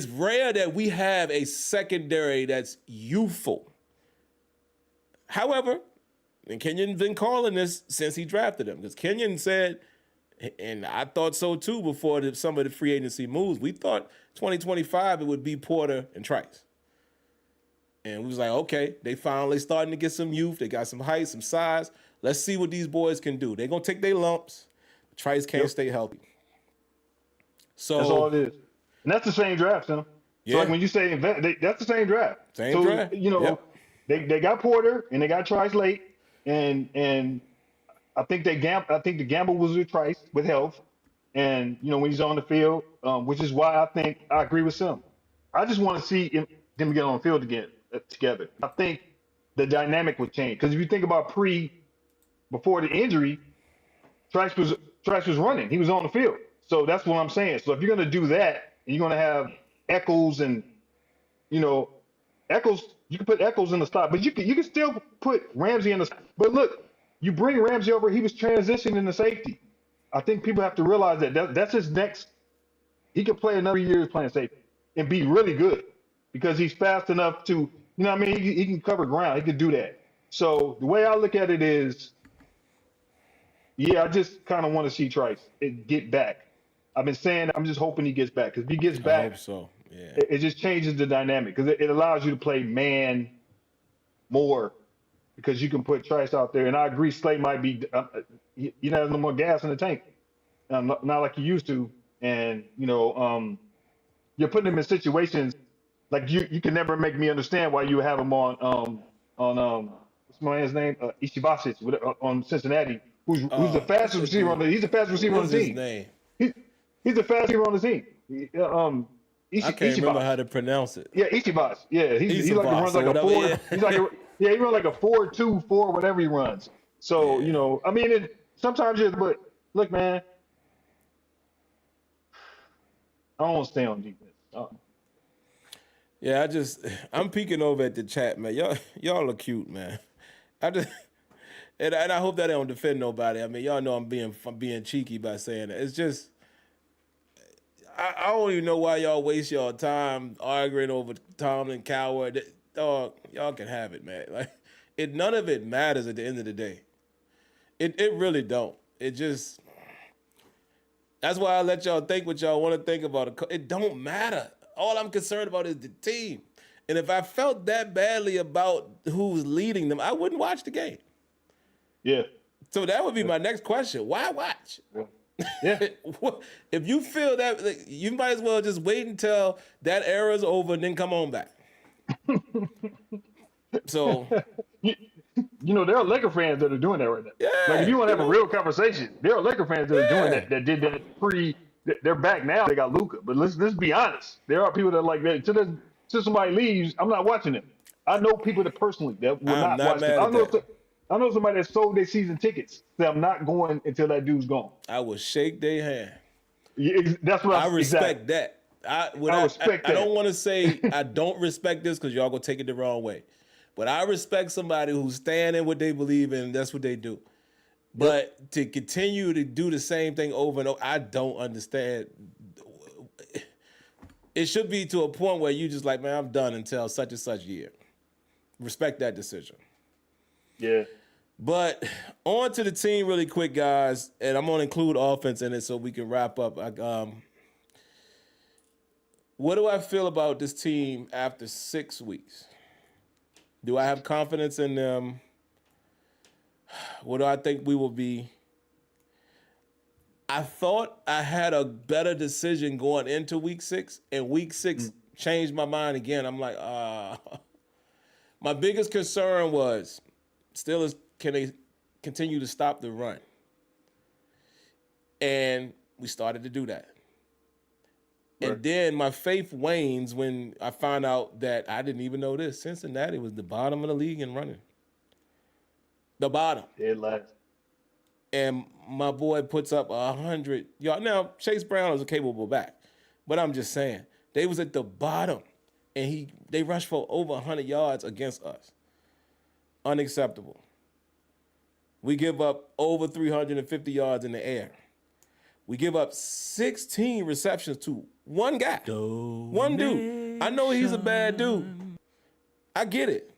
A: rare that we have a secondary that's youthful. However, and Kenyon's been calling this since he drafted him, because Kenyon said, and I thought so too before some of the free agency moves, we thought 2025 it would be Porter and Trice. And we was like, okay, they finally starting to get some youth. They got some height, some size. Let's see what these boys can do. They're going to take their lumps. Trice can't stay healthy. So
B: that's all it is. And that's the same draft, Tim.
A: Yeah.
B: So like when you say that's the same draft.
A: Same draft.
B: You know, they got Porter and they got Trice late, and I think the gamble was with Trice with health, and you know when he's on the field, which is why I think I agree with Sim. I just want to see them get on the field again together. I think the dynamic would change because if you think about before the injury, Trice was running. He was on the field. So that's what I'm saying. So if you're going to do that, and you're going to have Echols and, you know, you can put Echols in the slot, but you can still put Ramsey in the slot. But look, you bring Ramsey over, he was transitioning to safety. I think people have to realize that's his next. He could play another year playing safety and be really good because he's fast enough to, you know what I mean? He can cover ground. He can do that. So the way I look at it is, yeah, I just kind of want to see Trice get back. I've been saying I'm just hoping he gets back because if he gets back,
A: I hope so. Yeah,
B: it just changes the dynamic because it allows you to play man more because you can put Trice out there. And I agree, Slay might be you know no more gas in the tank, not like you used to. And you know you're putting him in situations like you can never make me understand why you have him on what's my man's name Ishibasic on Cincinnati, who's the fastest receiver he's the fastest receiver on the team.
A: His name?
B: He's the fastest receiver on the team.
A: I can't remember how to pronounce it.
B: Yeah, Ichibas. Yeah, he like runs like a 4.
A: Yeah.
B: He's like he runs like a 4.2, 4, whatever he runs. So you know, I mean, sometimes but look, man, I don't want to stay on defense.
A: Yeah, I'm peeking over at the chat, man. Y'all are cute, man. And I hope that I don't defend nobody. I mean, y'all know I'm being cheeky by saying that. It's just, I don't even know why y'all waste y'all time arguing over Tomlin, Coward. Dog, y'all can have it, man. Like, none of it matters at the end of the day. It really don't. It just, that's why I let y'all think what y'all want to think about it. It don't matter. All I'm concerned about is the team. And if I felt that badly about who's leading them, I wouldn't watch the game.
B: Yeah.
A: So that would be my next question. Why watch?
B: Yeah. Yeah.
A: If you feel that, like, you might as well just wait until that era is over and then come on back. So,
B: you, you know, there are Laker fans that are doing that right now. Like, if
A: yeah,
B: you want to have a real conversation, there are Laker fans that are doing
A: yeah.
B: that, that did that pre. They're back now. They got Luca. But let's be honest. There are people that are like that. Till somebody leaves, I'm not watching it. I know people that personally that will
A: I'm
B: not
A: not
B: watch them.
A: mad at that.
B: I know somebody that sold their season tickets. That I'm not going until that dude's gone.
A: I will shake their hand.
B: That's what
A: I respect
B: exactly.
A: that.
B: I respect
A: I
B: that.
A: don't want to say I don't respect this because y'all gonna take it the wrong way, but I respect somebody who's standing in what they believe in. That's what they do. But to continue to do the same thing over and over, I don't understand. It should be to a point where you just like, man, I'm done until such and such year. Respect that decision.
B: Yeah.
A: But on to the team really quick, guys, and I'm gonna include offense in it so we can wrap up. What do I feel about this team after 6 weeks? Do I have confidence in them? What do I think we will be? I thought I had a better decision going into week 6, and week 6 changed my mind again. I'm like, my biggest concern was Steelers, can they continue to stop the run? And we started to do that.
B: Right.
A: And then my faith wanes when I find out that I didn't even know this. Cincinnati was the bottom of the league in running. The bottom.
B: Dead last.
A: And my boy puts up 100 yards. Now, Chase Brown is a capable back, but I'm just saying, they was at the bottom, and they rushed for over 100 yards against us. Unacceptable. We give up over 350 yards in the air. We give up 16 receptions to one guy, one dude. I know he's a bad dude. I get it.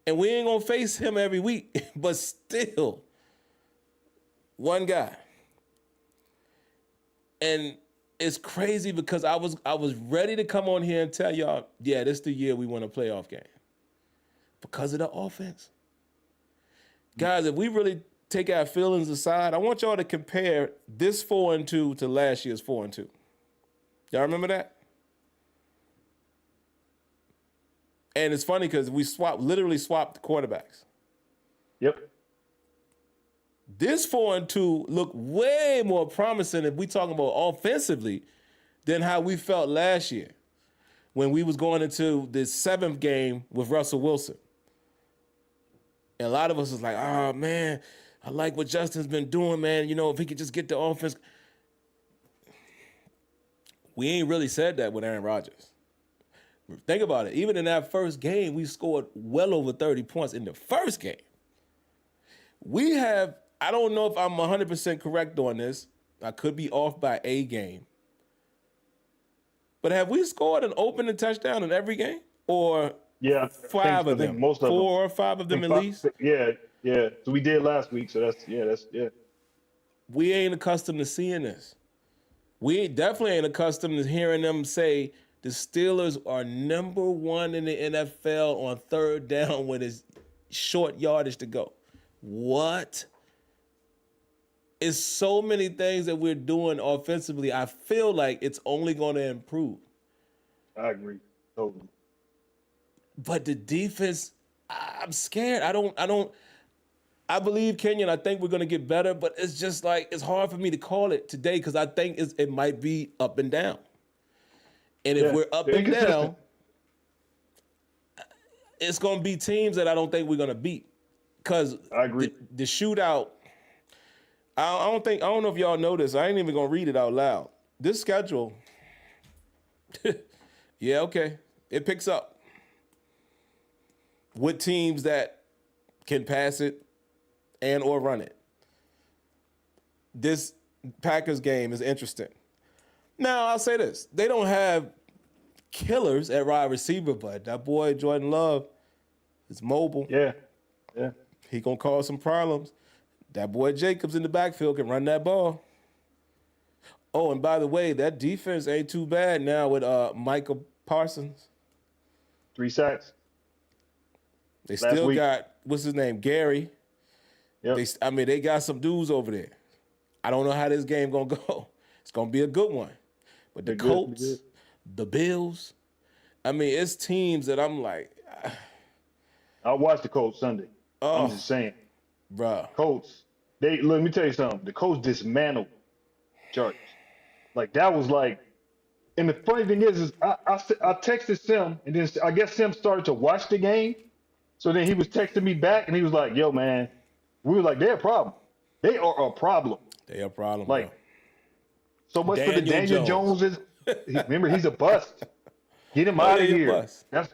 A: And we ain't going to face him every week, but still, one guy. And it's crazy because I was ready to come on here and tell y'all, yeah, this is the year we win a playoff game. Because of the offense. Guys, if we really take our feelings aside, I want y'all to compare this 4-2 to last year's 4-2. Y'all remember that? And it's funny because we literally swapped quarterbacks.
B: Yep.
A: This 4-2 looked way more promising if we talking about offensively than how we felt last year when we was going into the 7th game with Russell Wilson. And a lot of us was like, oh, man, I like what Justin's been doing, man. You know, if he could just get the offense. We ain't really said that with Aaron Rodgers. Think about it. Even in that first game, we scored well over 30 points in the first game. I don't know if I'm 100% correct on this. I could be off by a game. But have we scored an opening touchdown in every game? Or
B: yeah,
A: 5 of them?
B: Most of
A: 4 or 5 of them at least?
B: Yeah. So we did last week. So that's.
A: We ain't accustomed to seeing this. We definitely ain't accustomed to hearing them say the Steelers are number 1 in the NFL on 3rd down when it's short yardage to go. What? It's so many things that we're doing offensively. I feel like it's only going to improve.
B: I agree. Totally.
A: But the defense, I'm scared. I believe Kenyon. I think we're going to get better, but it's just like, it's hard for me to call it today because I think it might be up and down. And if we're up and down, it's going to be teams that I don't think we're going to beat. Because
B: I agree.
A: The shootout, I don't know if y'all know this. I ain't even going to read it out loud. This schedule, yeah, okay. It picks up with teams that can pass it and or run it. This Packers game is interesting. Now, I'll say this. They don't have killers at wide receiver, but that boy Jordan Love is mobile.
B: Yeah.
A: He going to cause some problems. That boy Jacobs in the backfield can run that ball. Oh, and by the way, that defense ain't too bad now with Michael Parsons.
B: 3 sacks.
A: They still got, what's his name, Gary.
B: Yep.
A: They got some dudes over there. I don't know how this game gonna go. It's gonna be a good one. But the Colts, the Bills, I mean, it's teams that I'm like,
B: I'll watch the Colts Sunday. I'm just saying.
A: bruh.
B: Colts, let me tell you something. The Colts dismantled Chargers. Like that was like, and the funny thing is I texted Sim, and then I guess Sim started to watch the game. So then he was texting me back, and he was like, "Yo, man," we were like, "They're a problem. They are a problem.
A: They a problem,
B: Like
A: bro.
B: so much for the Daniel Joneses. Remember, he's a bust. Get him out of here. That's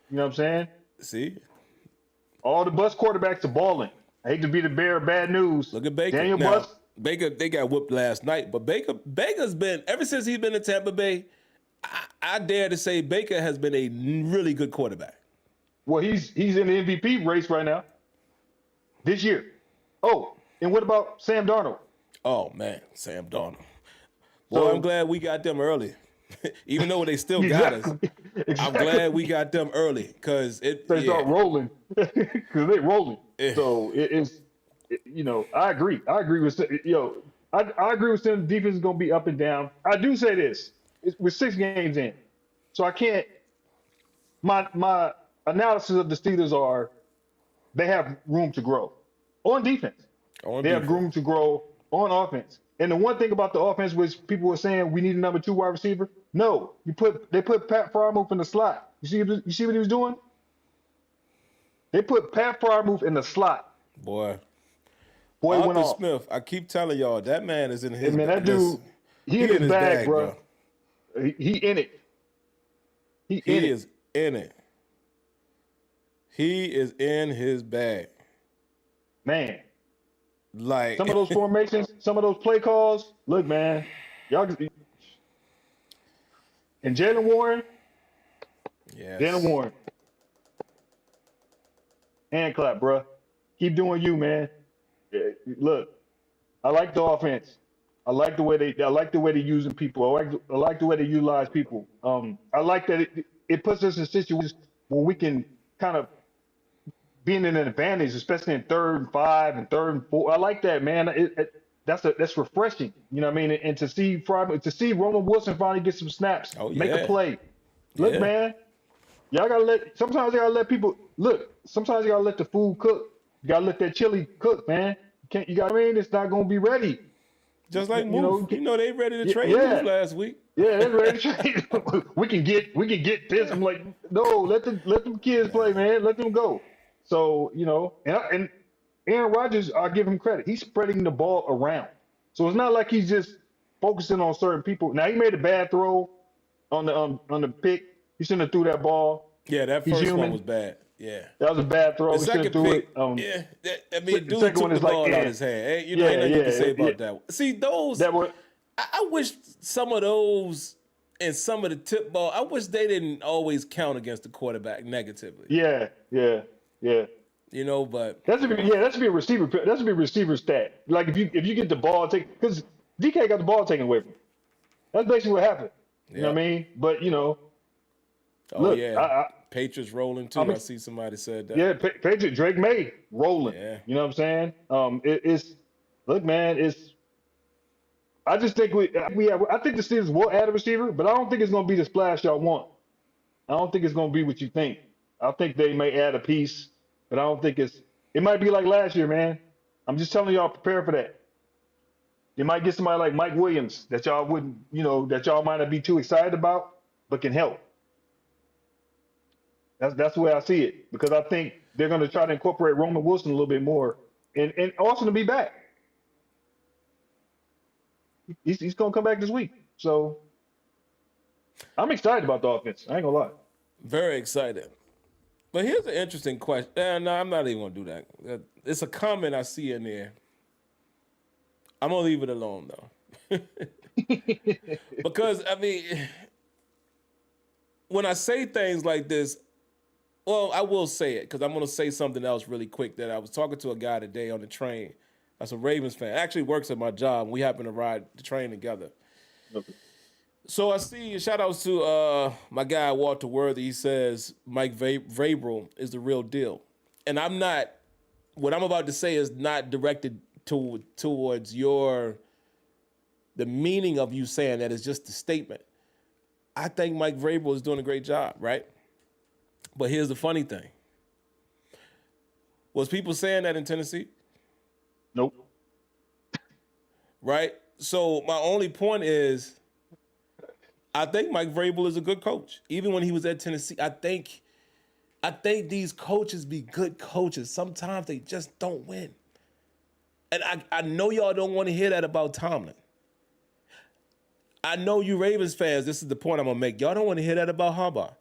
B: you know what I'm saying.
A: See,
B: all the bust quarterbacks are balling. I hate to be the bearer of bad news.
A: Look at Baker.
B: Daniel
A: now,
B: Bust.
A: Baker, they got whooped last night, but Baker's been, ever since he's been in Tampa Bay, I dare to say Baker has been a really good quarterback.
B: Well, he's in the MVP race right now. This year. Oh, and what about Sam Darnold?
A: Oh man, Sam Darnold. Well, I'm glad we got them early. Even though they still got us.
B: Exactly.
A: I'm glad we got them early because
B: they start rolling. Because they're rolling. So it's I agree. I agree with I agree with them. Defense is gonna be up and down. I do say this. We're 6 games in. So I can't my analysis of the Steelers are they have room to grow on defense. They have room to grow on offense. And the one thing about the offense, which people were saying we need a number 2 wide receiver. No, they put Pat Freiermuth in the slot. You see what he was doing? They put Pat Freiermuth in the slot.
A: Boy
B: Arthur
A: went off. Smith, I keep telling y'all that man is in his.
B: Man, that dude, he in his bag, bro. He in it. He
A: is in it. He is in his bag.
B: Man.
A: Like
B: some of those formations, some of those play calls. Look, man, y'all. And Jalen Warren.
A: Yes.
B: Jalen Warren. Hand clap, bro. Keep doing you, man. Look, I like the offense. I like the way they're using people. I like the way they utilize people. I like that it puts us in situations where we can kind of be in an advantage, especially in 3rd and 5 and 3rd and 4. I like that, man. That's refreshing. You know what I mean? And to see Roman Wilson finally get some snaps, make a play. Look, man, sometimes you gotta let people look. Sometimes you gotta let the food cook. You gotta let that chili cook, man. You got what I mean? It's not gonna be ready.
A: Just like Move. They ready to trade Move last week.
B: Yeah, they're ready to trade. we can get this. I'm like, no, let them kids play, man. Let them go. So, and Aaron Rodgers, I'll give him credit. He's spreading the ball around. So it's not like he's just focusing on certain people. Now, he made a bad throw on the pick. He shouldn't have threw that ball.
A: Yeah, that first one was bad. Yeah.
B: That was a bad throw.
A: The second pick, dude took the ball out of his hand. Ain't nothing to say about that one. See, those, I wish some of those and some of the tip ball, I wish they didn't always count against the quarterback negatively.
B: Yeah.
A: But
B: that should be a receiver. That should be a receiver stat. Like if you get the ball taken, because DK got the ball taken away from him. That's basically what happened. You know what I mean? But
A: Patriots rolling too. I see somebody said that.
B: Yeah, Patriot Drake May rolling.
A: Yeah.
B: You know what I'm saying? Look, man. I just think I think the Steelers will add a receiver, but I don't think it's going to be the splash y'all want. I don't think it's going to be what you think. I think they may add a piece, but I don't think it might be like last year, man. I'm just telling y'all, prepare for that. You might get somebody like Mike Williams that y'all wouldn't, that y'all might not be too excited about, but can help. That's the way I see it, because I think they're going to try to incorporate Roman Wilson a little bit more, and Austin to be back. He's going to come back this week, so I'm excited about the offense. I ain't gonna lie.
A: Very excited. But here's an interesting question. No, I'm not even gonna do that. It's a comment I see in there. I'm gonna leave it alone though, because when I say things like this. Well, I will say it because I'm going to say something else really quick. That I was talking to a guy today on the train. That's a Ravens fan. Actually works at my job. We happen to ride the train together. Okay. So I see, shout outs to my guy, Walter Worthy. He says Mike Vrabel is the real deal. And what I'm about to say is not directed towards the meaning of you saying that is just a statement. I think Mike Vrabel is doing a great job, right? But here's the funny thing. Was people saying that in Tennessee?
B: Nope.
A: Right? So my only point is, I think Mike Vrabel is a good coach. Even when he was at Tennessee, I think these coaches be good coaches. Sometimes they just don't win. And I know y'all don't want to hear that about Tomlin. I know you Ravens fans, this is the point I'm going to make. Y'all don't want to hear that about Harbaugh.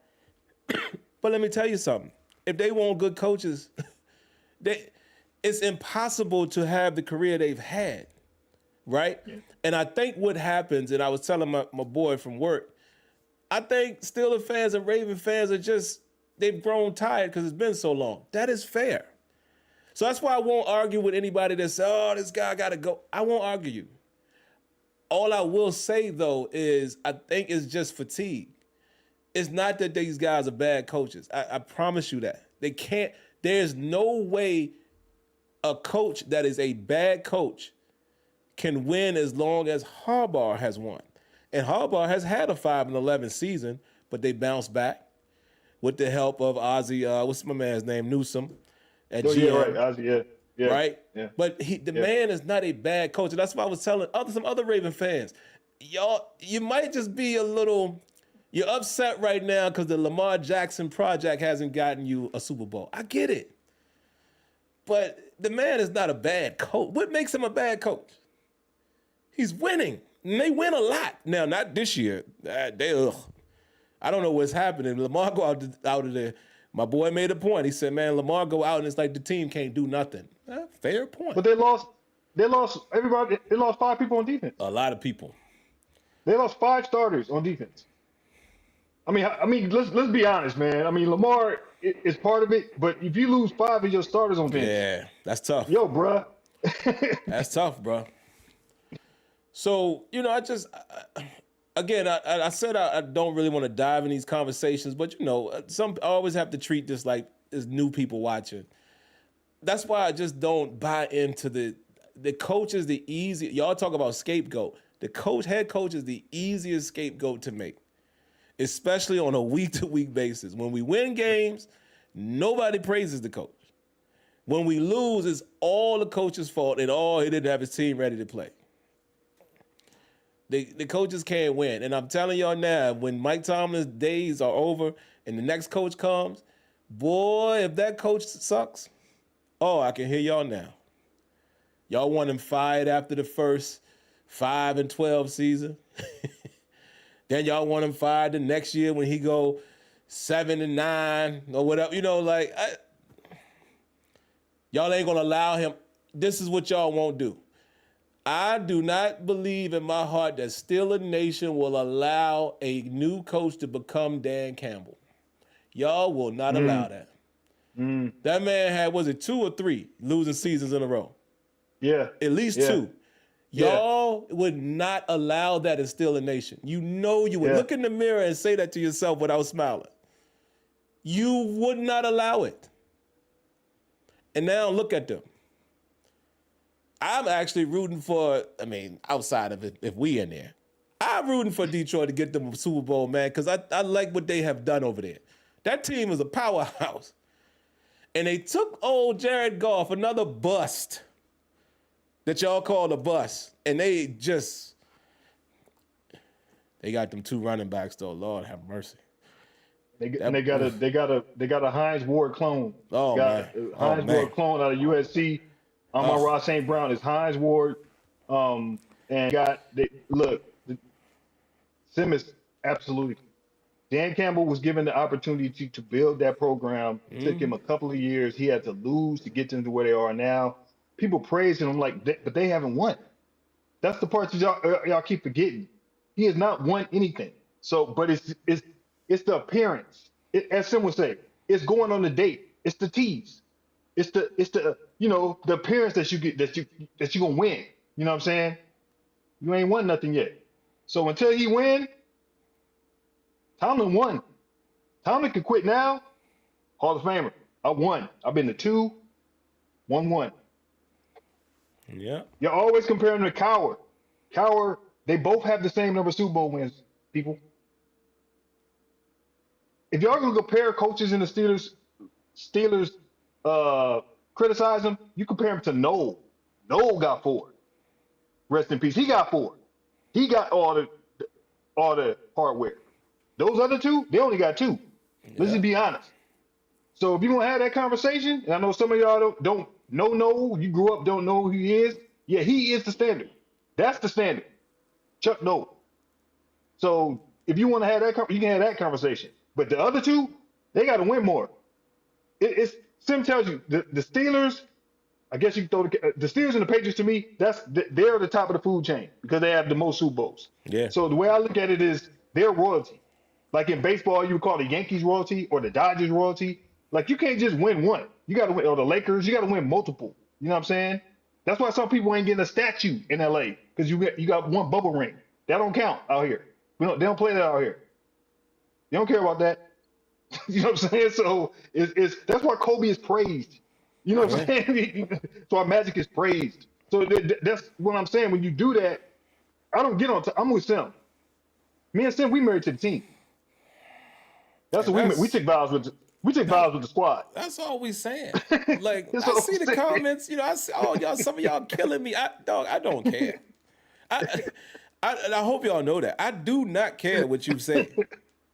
A: But let me tell you something. If they want good coaches, it's impossible to have the career they've had, right? Yeah. And I think what happens, and I was telling my boy from work, I think Steelers fans and Raven fans they've grown tired because it's been so long. That is fair. So that's why I won't argue with anybody that says, oh, this guy got to go. I won't argue you. All I will say, though, is I think it's just fatigue. It's not that these guys are bad coaches. I promise you that. There's no way a coach that is a bad coach can win as long as Harbaugh has won. And Harbaugh has had a 5-11 season, but they bounced back with the help of Ozzie, what's my man's name, Newsome.
B: Yeah, right, Ozzie, yeah.
A: Right?
B: Yeah.
A: But the man is not a bad coach. And that's why I was telling some other Raven fans, y'all, you might just be you're upset right now because the Lamar Jackson project hasn't gotten you a Super Bowl. I get it. But the man is not a bad coach. What makes him a bad coach? He's winning. And they win a lot. Now, not this year. I don't know what's happening. Lamar go out of there. My boy made a point. He said, man, Lamar go out and it's like the team can't do nothing. Fair point.
B: But they lost everybody. They lost 5 people on defense.
A: A lot of people.
B: They lost 5 starters on defense. I mean, let's be honest, man. I mean, Lamar is part of it, but if you lose 5 of your starters on defense,
A: yeah, that's tough.
B: Yo, bruh.
A: That's tough, bro. So, I said I don't really want to dive in these conversations, but I always have to treat this like as new people watching. That's why I just don't buy into the coach is the easy. Y'all talk about scapegoat. The head coach is the easiest scapegoat to make, especially on a week-to-week basis. When we win games, nobody praises the coach. When we lose, it's all the coach's fault and he didn't have his team ready to play. The coaches can't win. And I'm telling y'all now, when Mike Tomlin's days are over and the next coach comes, boy, if that coach sucks, I can hear y'all now. Y'all want him fired after the first 5-12 season. Then y'all want him fired the next year when he go 7-9 or whatever. Y'all ain't going to allow him. This is what y'all won't do. I do not believe in my heart that Steeler Nation will allow a new coach to become Dan Campbell. Y'all will not allow that. That man had, was it 2 or 3 losing seasons in a row?
B: Yeah.
A: At least 2. Y'all would not allow that in Steeler Nation. You would look in the mirror and say that to yourself without smiling. You would not allow it. And now look at them. I'm actually rooting for, outside of it, if we in there, I'm rooting for Detroit to get them a Super Bowl, man, because I like what they have done over there. That team is a powerhouse. And they took old Jared Goff, another bust that y'all call a bust, and they got them 2 running backs, though. Lord have mercy.
B: They got a Hines Ward clone. Hines Ward clone out of USC. Ross St. Brown is Hines Ward, Sim is absolutely. Dan Campbell was given the opportunity to build that program. It took him a couple of years. He had to lose to get them to where they are now. People praising him but they haven't won. That's the part that y'all keep forgetting. He has not won anything. So, but it's the appearance. As Sim would say, it's going on the date. It's the tease. It's the the appearance that you get that you gonna win. You know what I'm saying? You ain't won nothing yet. So until he win, Tomlin won. Tomlin can quit now. Hall of Famer. I won. I've been to 2, 1.
A: Yeah.
B: You're always comparing them to Cowher. Cowher, they both have the same number of Super Bowl wins, people. If y'all gonna compare coaches in the Steelers uh criticize them, you compare him to Noel. Noel got 4. Rest in peace. He got 4. He got all the hardware. Those other 2, they only got 2. Let's
A: Yeah.
B: just be honest. So if you want to have that conversation, and I know some of y'all don't know Noel, you grew up, don't know who he is. Yeah, he is the standard. That's the standard. Chuck Noll. So if you want to have that, you can have that conversation. But the other 2, they got to win more. It's Sim tells you the Steelers. I guess you can throw the Steelers and the Patriots to me. They're the top of the food chain because they have the most Super Bowls.
A: Yeah.
B: So the way I look at it is they're royalty. Like in baseball, you would call the Yankees royalty or the Dodgers royalty. Like you can't just win one. You got to win, or the Lakers. You got to win multiple. You know what I'm saying? That's why some people ain't getting a statue in LA because you got one bubble ring. That don't count out here. They don't play that out here. They don't care about that. You know what I'm saying? So that's why Kobe is praised. You know what I'm saying? That's why Magic is praised. So that's what I'm saying. When you do that, I don't get on. I'm with Sim. Me and Sim, we married to the team. That's what we took vows with. We took vows with the squad.
A: That's all we saying. Like
B: That's
A: I
B: what
A: see
B: I'm
A: the
B: saying.
A: comments. You know, I see y'all. Some of y'all killing me. I don't care. And I hope y'all know that I do not care what you say.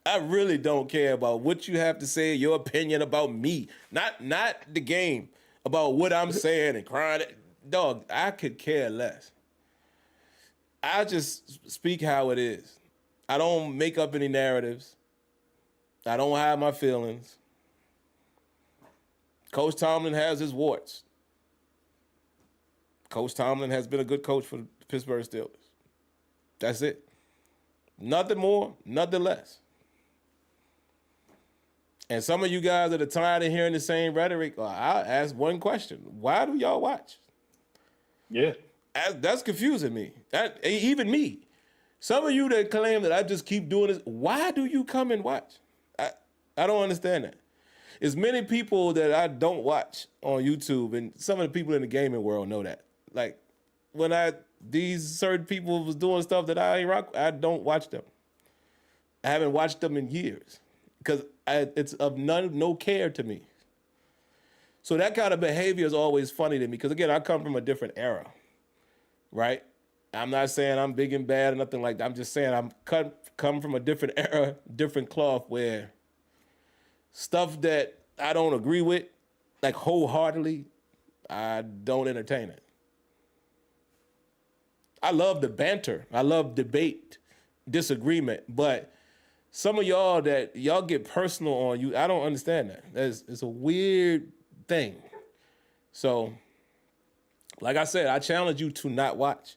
A: I really don't care about what you have to say, your opinion about me, not the game, about what I'm saying and crying. Dog, I could care less. I just speak how it is. I don't make up any narratives. I don't hide my feelings. Coach Tomlin has his warts. Coach Tomlin has been a good coach for the Pittsburgh Steelers. That's it. Nothing more, nothing less. And some of you guys that are tired of hearing the same rhetoric, I'll ask one question. Why do y'all watch?
B: Yeah.
A: That's confusing me. Even me. Some of you that claim that I just keep doing this, why do you come and watch? I don't understand that. There's many people that I don't watch on YouTube, and some of the people in the gaming world know that. Like, when these certain people was doing stuff that I ain't rock, I don't watch them. I haven't watched them in years because it's of no care to me. So that kind of behavior is always funny to me because, again, I come from a different era, right? I'm not saying I'm big and bad or nothing like that. I'm just saying I'm come from a different era, different cloth where stuff that I don't agree with, like wholeheartedly, I don't entertain it. I love the banter. I love debate, disagreement, but some of y'all get personal on you. I don't understand that. It's a weird thing. So, like I said, I challenge you to not watch.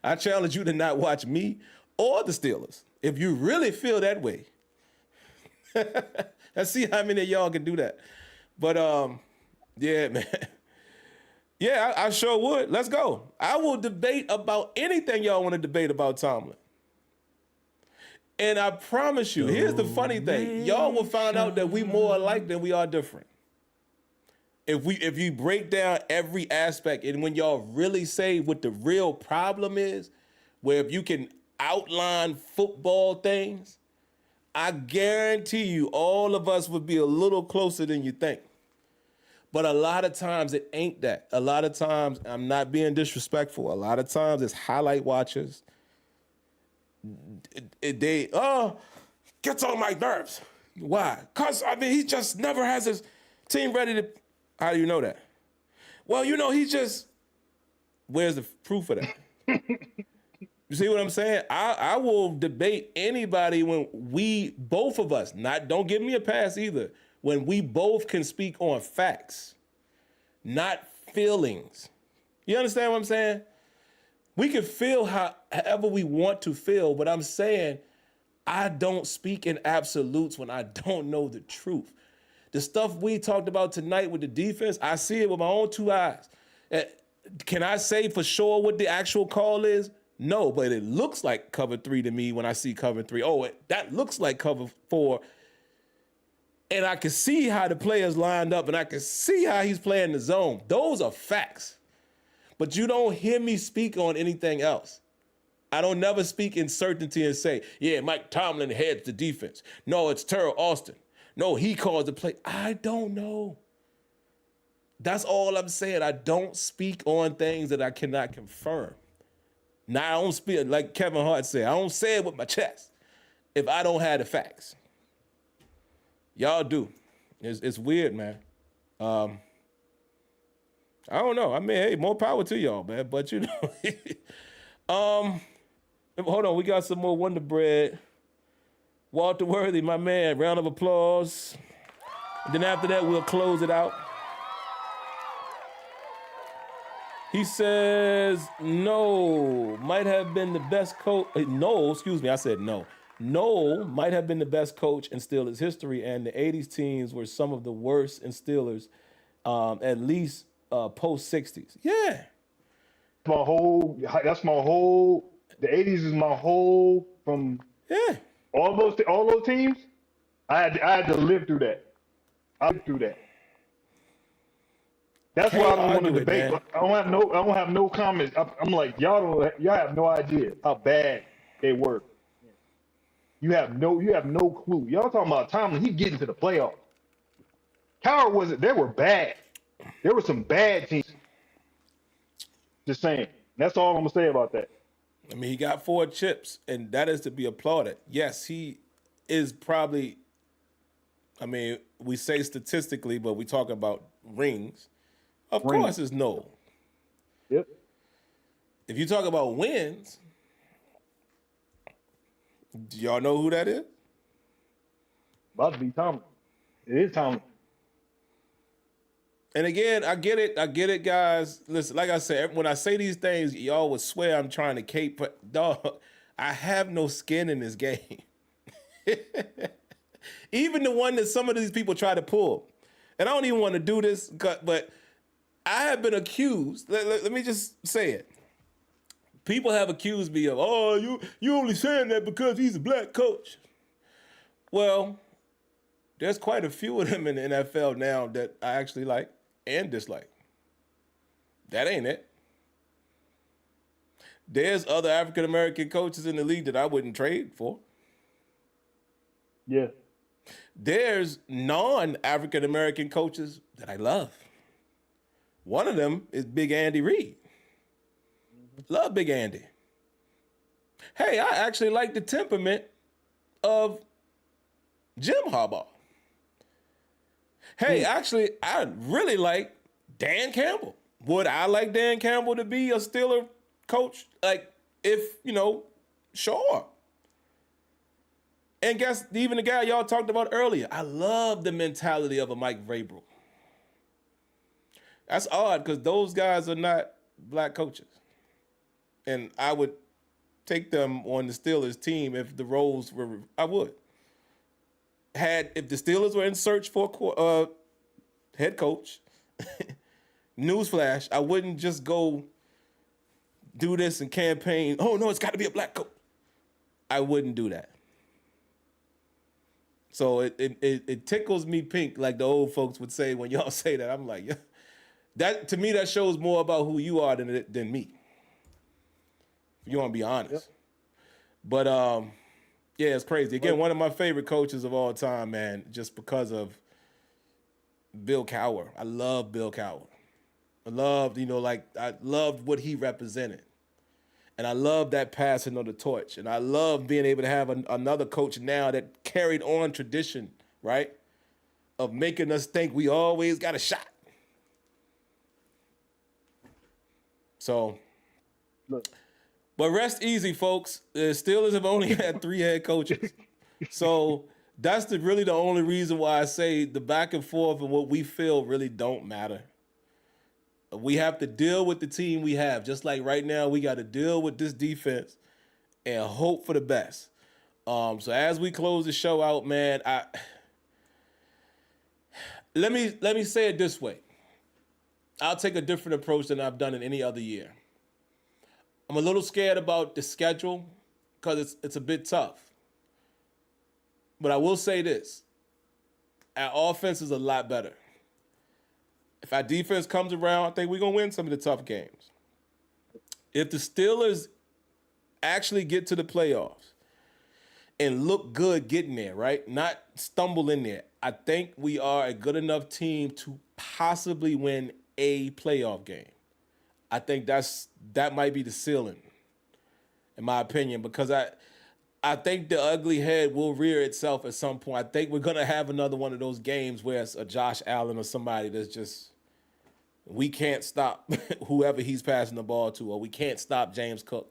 A: I challenge you to not watch me or the Steelers. If you really feel that way. Let's see how many of y'all can do that. But yeah, man. Yeah, I sure would. Let's go. I will debate about anything y'all want to debate about Tomlin. And I promise you, here's the funny thing. Y'all will find out that we more alike than we are different. If you break down every aspect and when y'all really say what the real problem is, where if you can outline football things, I guarantee you all of us would be a little closer than you think. But a lot of times it ain't that. A lot of times, I'm not being disrespectful. A lot of times it's highlight watchers. They gets on my nerves. Why? Because, he just never has his team ready to... How do you know that? Well, he just... Where's the proof of that? You see what I'm saying? I will debate anybody when both of us, don't give me a pass either, when we both can speak on facts, not feelings. You understand what I'm saying? We can feel however we want to feel, but I'm saying I don't speak in absolutes when I don't know the truth. The stuff we talked about tonight with the defense, I see it with my own 2 eyes. Can I say for sure what the actual call is? No, but it looks like cover 3 to me when I see cover 3. Oh, that looks like cover 4. And I can see how the players lined up, and I can see how he's playing the zone. Those are facts. But you don't hear me speak on anything else. I don't never speak in certainty and say, yeah, Mike Tomlin heads the defense. No, it's Terrell Austin. No, he calls the play. I don't know. That's all I'm saying. I don't speak on things that I cannot confirm. Now, I don't speak, like Kevin Hart said, I don't say it with my chest if I don't have the facts. Y'all do. It's weird, man. I don't know. I mean, hey, more power to y'all, man. But, you know, hold on. We got some more Wonder Bread. Walter Worthy, my man. Round of applause. And then after that, we'll close it out. He says, no, might have been the best coach. No, excuse me, I said no. No, might have been the best coach in Steelers history, and the 80s teams were some of the worst in Steelers, at least post-60s. Yeah.
B: That's my whole, the 80s is my whole, from all those teams, I had to live through that. I lived through that. That's why I don't want to debate. I don't have no comments. I'm like, y'all have no idea how bad they were. You have no clue. Y'all talking about Tomlin? He getting to the playoffs. Coward wasn't. They were bad. There were some bad teams. Just saying. That's all I'm gonna say about that.
A: I mean, he got 4 chips, and that is to be applauded. Yes, he is probably. I mean, we say statistically, but we talk about rings. Of course, it's no.
B: Yep.
A: If you talk about wins, do y'all know who that is?
B: About to be Tomlin. It is Tomlin.
A: And again, I get it, guys. Listen, like I said, when I say these things, y'all would swear I'm trying to cape, but dog, I have no skin in this game. Even the one that some of these people try to pull. And I don't even want to do this, but I have been accused. Let me just say it. People have accused me of, oh, you only saying that because he's a black coach. Well, there's quite a few of them in the NFL now that I actually like and dislike. That ain't it. There's other African-American coaches in the league that I wouldn't trade for.
B: Yeah.
A: There's non-African-American coaches that I love. One of them is Big Andy Reid. Love Big Andy. Hey, I actually like the temperament of Jim Harbaugh. Hey, actually, I really like Dan Campbell. Would I like Dan Campbell to be a Steeler coach? Like, if, sure. And guess, even the guy y'all talked about earlier, I love the mentality of a Mike Vrabel. That's odd because those guys are not black coaches. And I would take them on the Steelers team if the roles were, I would. If the Steelers were in search for a head coach, newsflash, I wouldn't just go do this and campaign, oh no, it's got to be a black coach. I wouldn't do that. So it tickles me pink, like the old folks would say when y'all say that. I'm like, yeah. That, to me, that shows more about who you are than me. If you want to be honest. Yep. But, yeah, it's crazy. Again, one of my favorite coaches of all time, man, just because of Bill Cowher. I love Bill Cowher. I loved what he represented. And I love that passing of the torch. And I love being able to have another coach now that carried on tradition, right, of making us think we always got a shot. So, look. But rest easy, folks. The Steelers have only had 3 head coaches. So that's really the only reason why I say the back and forth and what we feel really don't matter. We have to deal with the team we have. Just like right now, we got to deal with this defense and hope for the best. So as we close the show out, man, let me say it this way. I'll take a different approach than I've done in any other year. I'm a little scared about the schedule because it's a bit tough. But I will say this. Our offense is a lot better. If our defense comes around, I think we're going to win some of the tough games. If the Steelers actually get to the playoffs and look good getting there, right? Not stumble in there. I think we are a good enough team to possibly win a playoff game. I think that might be the ceiling, in my opinion, because I think the ugly head will rear itself at some point. I think we're gonna have another one of those games where it's a Josh Allen or somebody that's just we can't stop whoever he's passing the ball to, or we can't stop James Cook.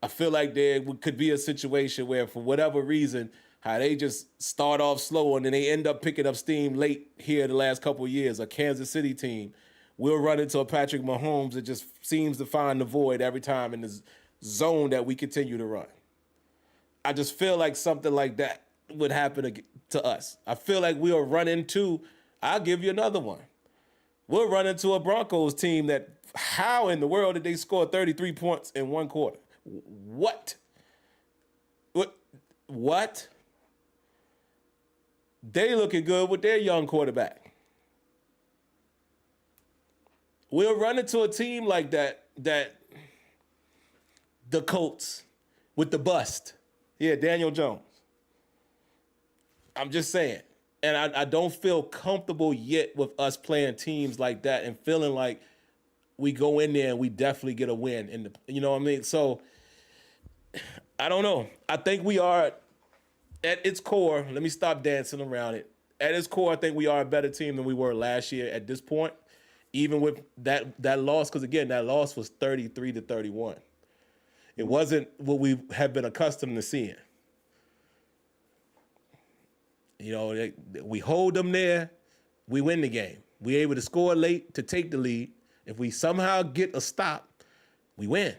A: I feel like there could be a situation where, for whatever reason, how they just start off slow and then they end up picking up steam late here the last couple of years. A Kansas City team will run into a Patrick Mahomes that just seems to find the void every time in the zone that we continue to run. I just feel like something like that would happen to us. I feel like we'll run into, I'll give you another one. We'll run into a Broncos team that, how in the world did they score 33 points in one quarter? What? They looking good with their young quarterback. We'll run into a team like that the Colts with the bust. Yeah, Daniel Jones. I'm just saying. And I don't feel comfortable yet with us playing teams like that and feeling like we go in there and we definitely get a win. You know what I mean? So, I don't know. I think we are, at its core, let me stop dancing around it. At its core, I think we are a better team than we were last year at this point, even with that loss, because, again, that loss was 33-31. It wasn't what we have been accustomed to seeing. You know, we hold them there, we win the game. We're able to score late to take the lead. If we somehow get a stop, we win.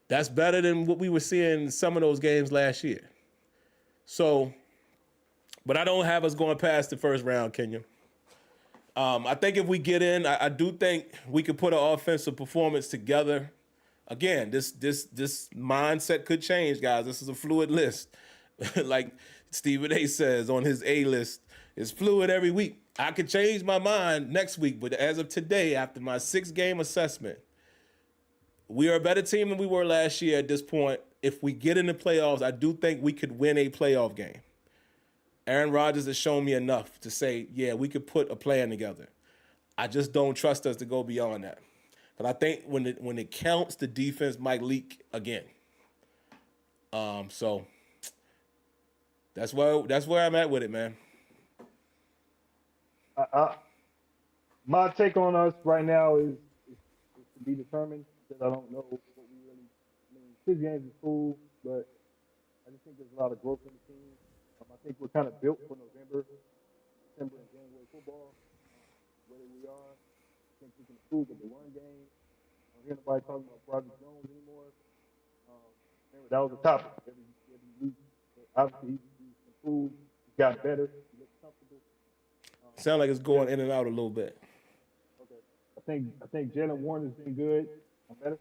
A: That's better than what we were seeing in some of those games last year. So, but I don't have us going past the first round, Kenya. I think if we get in, I do think we could put an offensive performance together. Again, this mindset could change, guys. This is a fluid list. Like Stephen A says on his A list, it's fluid every week. I could change my mind next week, but as of today, after my 6-game assessment, we are a better team than we were last year at this point. If we get in the playoffs, I do think we could win a playoff game. Aaron Rodgers has shown me enough to say, yeah, we could put a plan together. I just don't trust us to go beyond that. But I think when it counts, the defense might leak again. So that's where I'm at with it, man.
B: My take on us right now is to be determined, because I don't know what we really. I mean, 6 games is cool, but I just think there's a lot of growth in the team. I think we're kind of built for November, December, and January football. Where we are, I think we can improve with the run game. I don't hear nobody talking about Broderick Jones anymore. Remember, that was a topic every week. But obviously, he's improved. He got better. He looks comfortable.
A: Sound like it's going in and out a little bit.
B: Okay. I think Jalen Warren has been good. I'm better.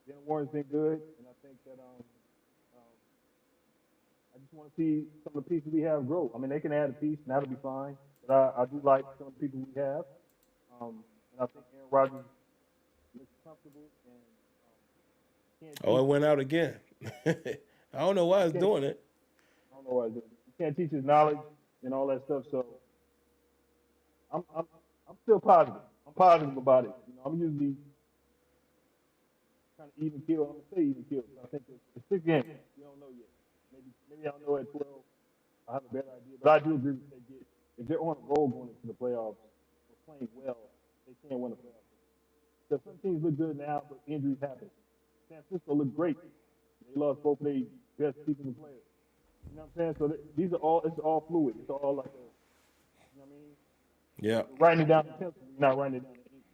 B: Jalen Warren's been good, and I think that I just want to see some of the pieces we have grow. I mean, they can add a piece, and that'll be fine. But I do like some of the people we have. And I think Aaron Rodgers looks comfortable. And
A: it went out again. I don't know why it's doing it.
B: I don't know why it's doing it. You can't teach his knowledge and all that stuff. So I'm still positive. I'm positive about it. You know, I'm usually kind of even kill. I'm gonna say even kill. I think it's 6 games. You don't know yet. Maybe I'll know at 12. I have a better idea. But I do agree with if they're on a roll going into the playoffs or playing well, they can't win the playoffs. Because some teams look good now, but injuries happen. San Francisco looked great. They lost both their best defensive players. You know what I'm saying? So it's all fluid. It's all like you know what I mean?
A: Yeah.
B: You're writing it down in pencil, you're not writing it down in ink.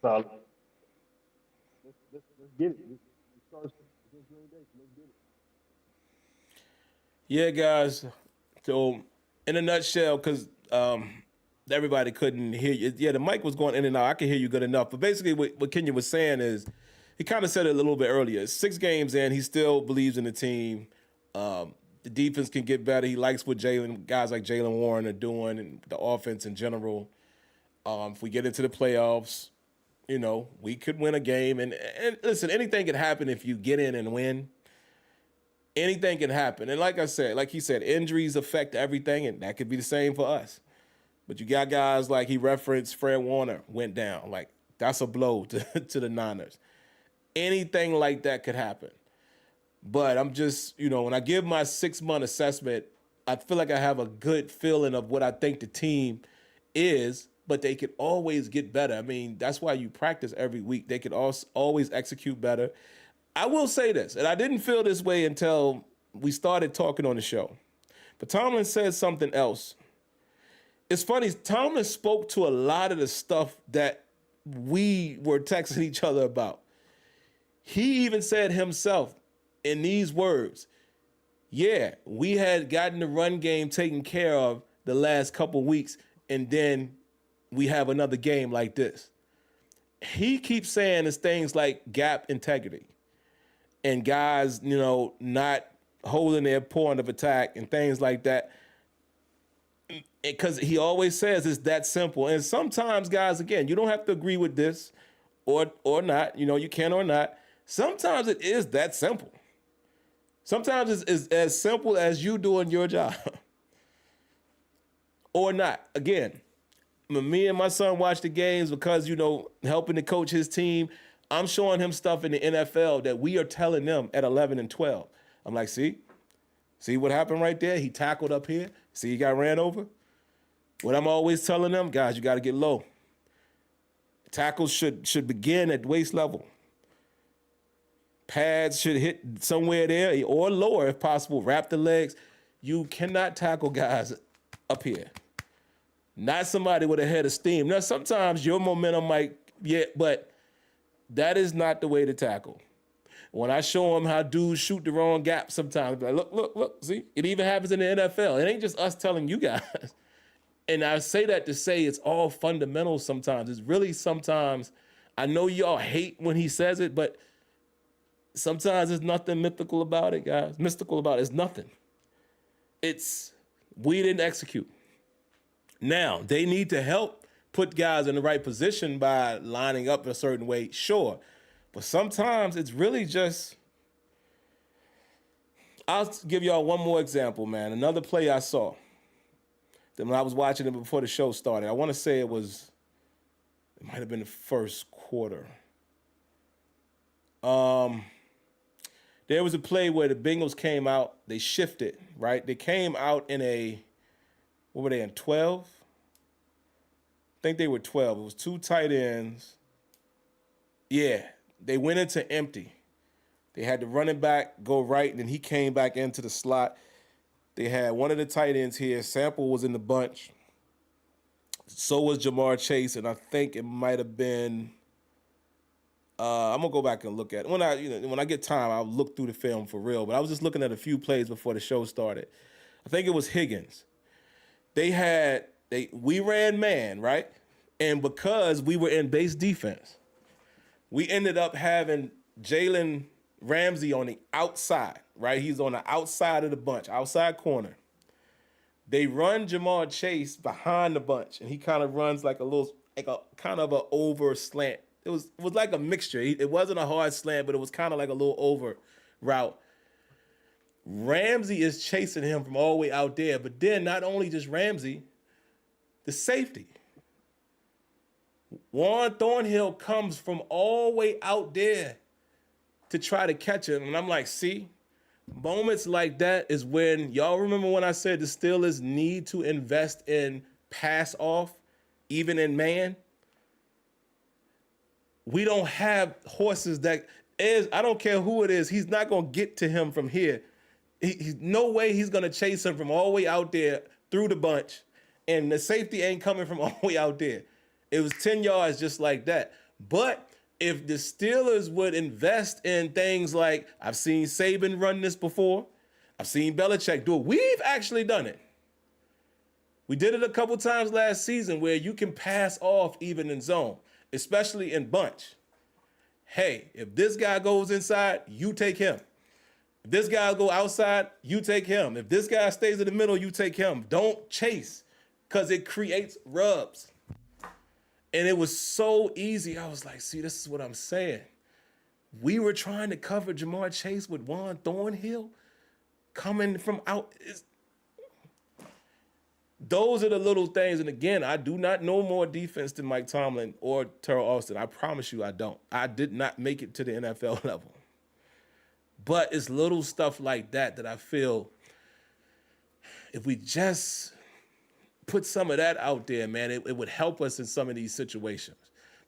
B: Solid. Let's get it. It starts against Green Bay, so let's get it.
A: Yeah, guys. So, in a nutshell, because everybody couldn't hear you. Yeah, the mic was going in and out. I could hear you good enough. But basically, what Kenya was saying is, he kind of said it a little bit earlier. 6 games in, he still believes in the team. The defense can get better. He likes what guys like Jalen Warren are doing and the offense in general. If we get into the playoffs, we could win a game. And listen, anything can happen if you get in and win. Anything can happen. And like he said, injuries affect everything, and that could be the same for us. But you got guys like he referenced, Fred Warner went down. Like, that's a blow to the Niners. Anything like that could happen. But I'm just, when I give my 6-month assessment, I feel like I have a good feeling of what I think the team is, but they could always get better. I mean, that's why you practice every week. They could always execute better. I will say this, and I didn't feel this way until we started talking on the show, but Tomlin said something else. It's funny, Tomlin spoke to a lot of the stuff that we were texting each other about. He even said himself in these words, yeah, we had gotten the run game taken care of the last couple weeks, and then we have another game like this. He keeps saying it's things like gap integrity and guys, not holding their point of attack and things like that. Because he always says it's that simple. And sometimes, guys, again, you don't have to agree with this or not. You can or not. Sometimes it is that simple. Sometimes it's as simple as you doing your job or not. Again, when me and my son watch the games because, helping to coach his team, I'm showing him stuff in the NFL that we are telling them at 11 and 12. I'm like, see what happened right there? He tackled up here. See, he got ran over. What I'm always telling them, guys, you got to get low. Tackles should begin at waist level. Pads should hit somewhere there or lower if possible. Wrap the legs. You cannot tackle guys up here. Not somebody with a head of steam. Now, sometimes your momentum might, but that is not the way to tackle. When I show them how dudes shoot the wrong gap sometimes, like, look, see? It even happens in the NFL. It ain't just us telling you guys. And I say that to say it's all fundamental sometimes. It's really sometimes, I know y'all hate when he says it, but sometimes there's nothing mythical about it, guys. Mystical about it. It's nothing. We didn't execute. Now, they need to help put guys in the right position by lining up in a certain way, sure. But sometimes it's really just, I'll give y'all one more example, man. Another play I saw. Then when I was watching it before the show started, I want to say it might have been the first quarter. There was a play where the Bengals came out, they shifted, right? They came out what were they in, 12? I think they were 12. It was 2 tight ends. Yeah, they went into empty. They had the running back go right, and then he came back into the slot. They had one of the tight ends here. Sample was in the bunch. So was Jamar Chase, and I think it might have been. I'm gonna go back and look at it. When I get time, I'll look through the film for real. But I was just looking at a few plays before the show started. I think it was Higgins. We ran man, right? And because we were in base defense, we ended up having Jalen Ramsey on the outside, right? He's on the outside of the bunch, outside corner. They run Jamar Chase behind the bunch, and he kind of runs like a kind of a over slant. It was like a mixture. It wasn't a hard slant, but it was kind of like a little over route. Ramsey is chasing him from all the way out there, but then not only just Ramsey, the safety. Juan Thornhill comes from all the way out there to try to catch him. And I'm like, see, moments like that is when, y'all remember when I said the Steelers need to invest in pass off, even in man? We don't have horses I don't care who it is, he's not going to get to him from here. He's no way he's going to chase him from all the way out there through the bunch. And the safety ain't coming from all the way out there. It was 10 yards just like that. But if the Steelers would invest in things like, I've seen Saban run this before. I've seen Belichick do it. We've actually done it. We did it a couple times last season where you can pass off even in zone, especially in bunch. Hey, if this guy goes inside, you take him. If this guy go outside, you take him. If this guy stays in the middle, you take him. Don't chase, because it creates rubs. And it was so easy. I was like, see, this is what I'm saying. We were trying to cover Jamar Chase with Juan Thornhill coming from out. Those are the little things. And again, I do not know more defense than Mike Tomlin or Terrell Austin. I promise you I don't. I did not make it to the NFL level. But it's little stuff like that that I feel if we just put some of that out there, man, it would help us in some of these situations.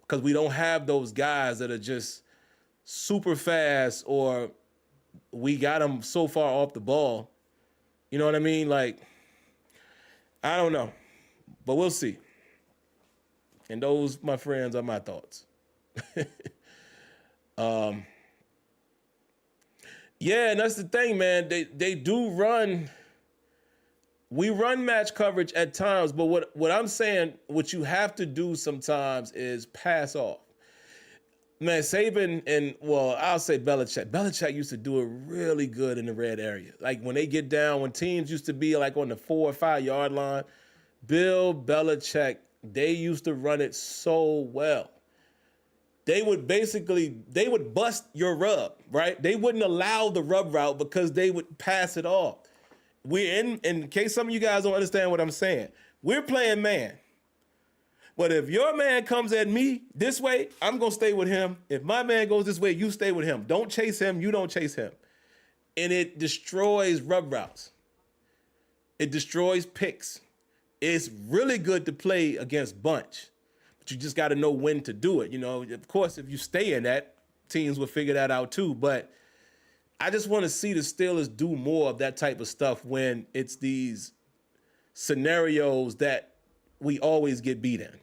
A: Because we don't have those guys that are just super fast or we got them so far off the ball. You know what I mean? Like, I don't know, but we'll see. And those, my friends, are my thoughts. Yeah, and that's the thing, man. They do run. We run match coverage at times, but what I'm saying, what you have to do sometimes is pass off. Man, Saban and, well, I'll say Belichick. Belichick used to do it really good in the red area. Like when they get down, when teams used to be like on the 4 or 5 yard line, Bill Belichick, they used to run it so well. They would bust your rub, right? They wouldn't allow the rub route because they would pass it off. In case some of you guys don't understand what I'm saying, we're playing man. But if your man comes at me this way, I'm going to stay with him. If my man goes this way, you stay with him. Don't chase him. You don't chase him. And it destroys rub routes. It destroys picks. It's really good to play against bunch, but you just got to know when to do it. You know, of course, if you stay in that, teams will figure that out too. But I just want to see the Steelers do more of that type of stuff when it's these scenarios that we always get beat in,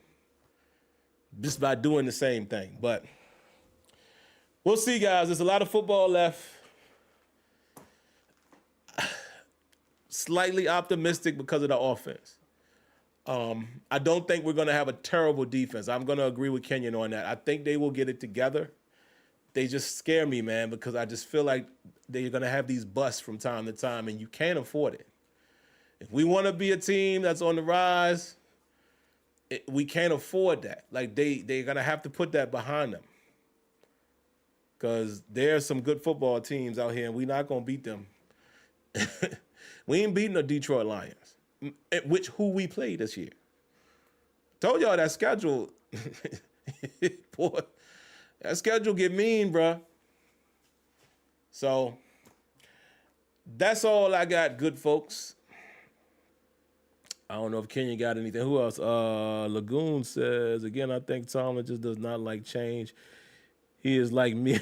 A: just by doing the same thing. But we'll see, guys. There's a lot of football left. Slightly optimistic because of the offense. I don't think we're going to have a terrible defense. I'm going to agree with Kenyon on that. I think they will get it together. They just scare me, man, because I just feel like they're going to have these busts from time to time, and you can't afford it. If we want to be a team that's on the rise, we can't afford that. Like, they're going to have to put that behind them, because there's some good football teams out here, and we're not going to beat them. We ain't beating the Detroit Lions, who we played this year. Told y'all that schedule, boy, that schedule get mean, bruh. So that's all I got, good folks. I don't know if Kenyon got anything. Who else? Lagoon says, again, I think Tomlin just does not like change. He is like me.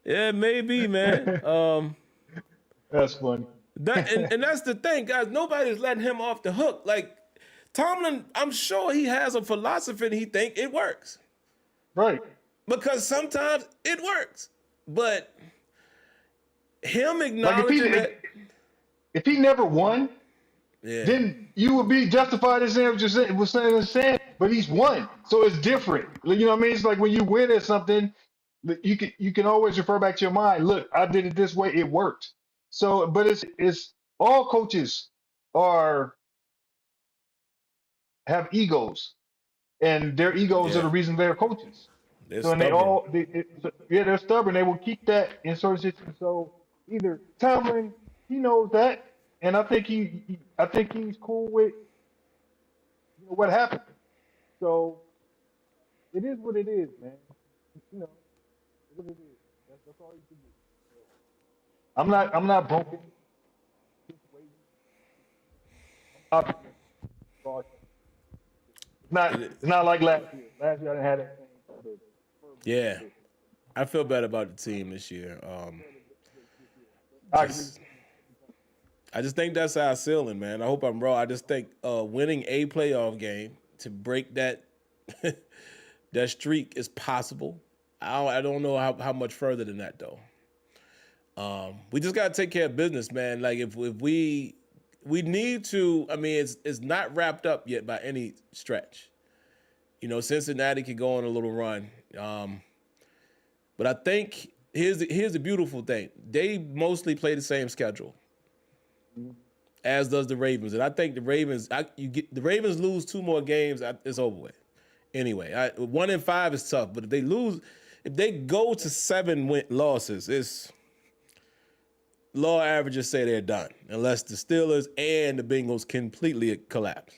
A: Yeah, maybe, man.
B: That's funny.
A: And that's the thing, guys. Nobody's letting him off the hook. Like, Tomlin, I'm sure he has a philosophy and he think it works.
B: Right.
A: Because sometimes it works. But him acknowledging that.
B: If he never won,
A: Yeah.
B: then you would be justified in saying what you're saying, but he's won. So it's different. You know what I mean? It's like when you win at something, you can always refer back to your mind. Look, I did it this way, it worked. So, but it's all coaches have egos, and their egos are the reason they're coaches.
A: They're
B: So, and they're stubborn. They will keep that in certain situations. So either Tomlin, he knows that, and I think he's cool with what happened. So it is what it is, man. You know, it's what it is. That's all you can do. I'm not broken. It's not like last year. Last year I didn't have that same.
A: Yeah. I feel bad about the team this year. I just think that's our ceiling, man. I hope I'm wrong. I just think winning a playoff game to break that that streak is possible. I don't know how much further than that, though. We just got to take care of business, man. Like, if we need to, I mean, it's not wrapped up yet by any stretch. You know, Cincinnati could go on a little run. But I think here's the beautiful thing. They mostly play the same schedule. as does the Ravens. And I think the Ravens, the Ravens lose 2 more games, it's over with. Anyway, 1-5 is tough, but if they go to 7 losses, it's law averages say they're done, unless the Steelers and the Bengals completely collapse.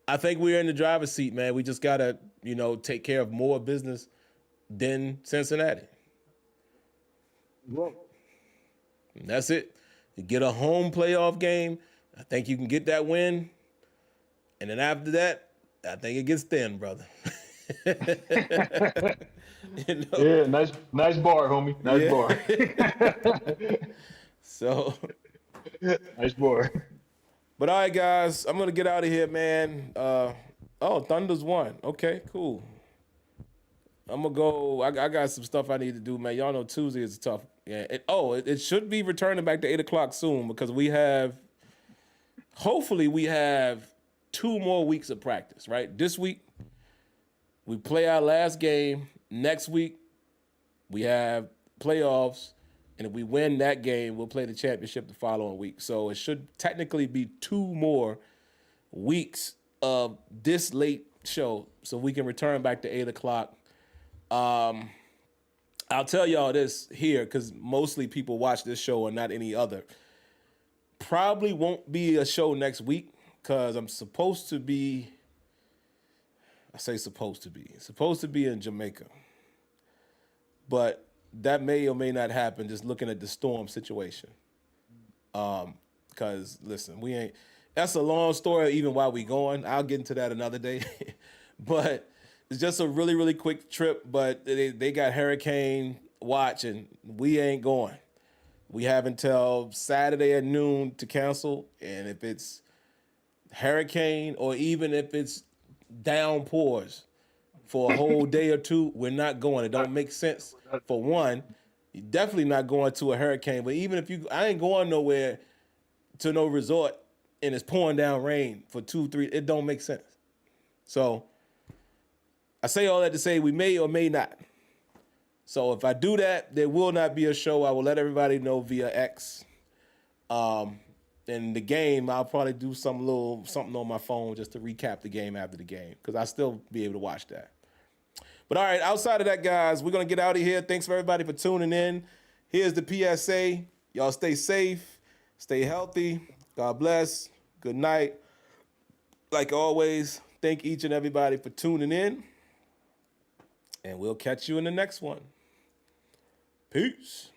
A: I think we're in the driver's seat, man. We just gotta, take care of more business than Cincinnati.
B: Well,
A: And that's it. You get a home playoff game, I think you can get that win. And then after that, I think it gets thin, brother.
B: yeah, nice bar, homie. Nice bar.
A: So,
B: nice bar.
A: but all right, guys, I'm gonna get out of here, man. Thunder's won. Okay, cool. I'm gonna go. I got some stuff I need to do, man. Y'all know Tuesday is tough. Yeah. It should be returning back to 8:00 soon because hopefully we have 2 more weeks of practice. Right, this week we play our last game. Next week we have playoffs, and if we win that game, we'll play the championship the following week. So it should technically be 2 more weeks of this late show, so we can return back to 8:00. I'll tell y'all this here because mostly people watch this show and not any other. Probably won't be a show next week because I'm supposed to be in Jamaica. But that may or may not happen just looking at the storm situation. Because, listen, that's a long story even while we going. I'll get into that another day. But it's just a really, really quick trip. But they got hurricane watch, and we ain't going. We have until Saturday at noon to cancel. And if it's hurricane or even if it's downpours for a whole day or 2, we're not going. It don't make sense. For one, you're definitely not going to a hurricane. But even if I ain't going nowhere to no resort and it's pouring down rain for 2, 3, it don't make sense. So I say all that to say we may or may not. So if I do that, there will not be a show. I will let everybody know via X. In the game, I'll probably do something on my phone just to recap the game after the game because I'll still be able to watch that. But all right, outside of that, guys, we're going to get out of here. Thanks for everybody for tuning in. Here's the PSA. Y'all stay safe, stay healthy. God bless. Good night. Like always, thank each and everybody for tuning in. And we'll catch you in the next one. Peace.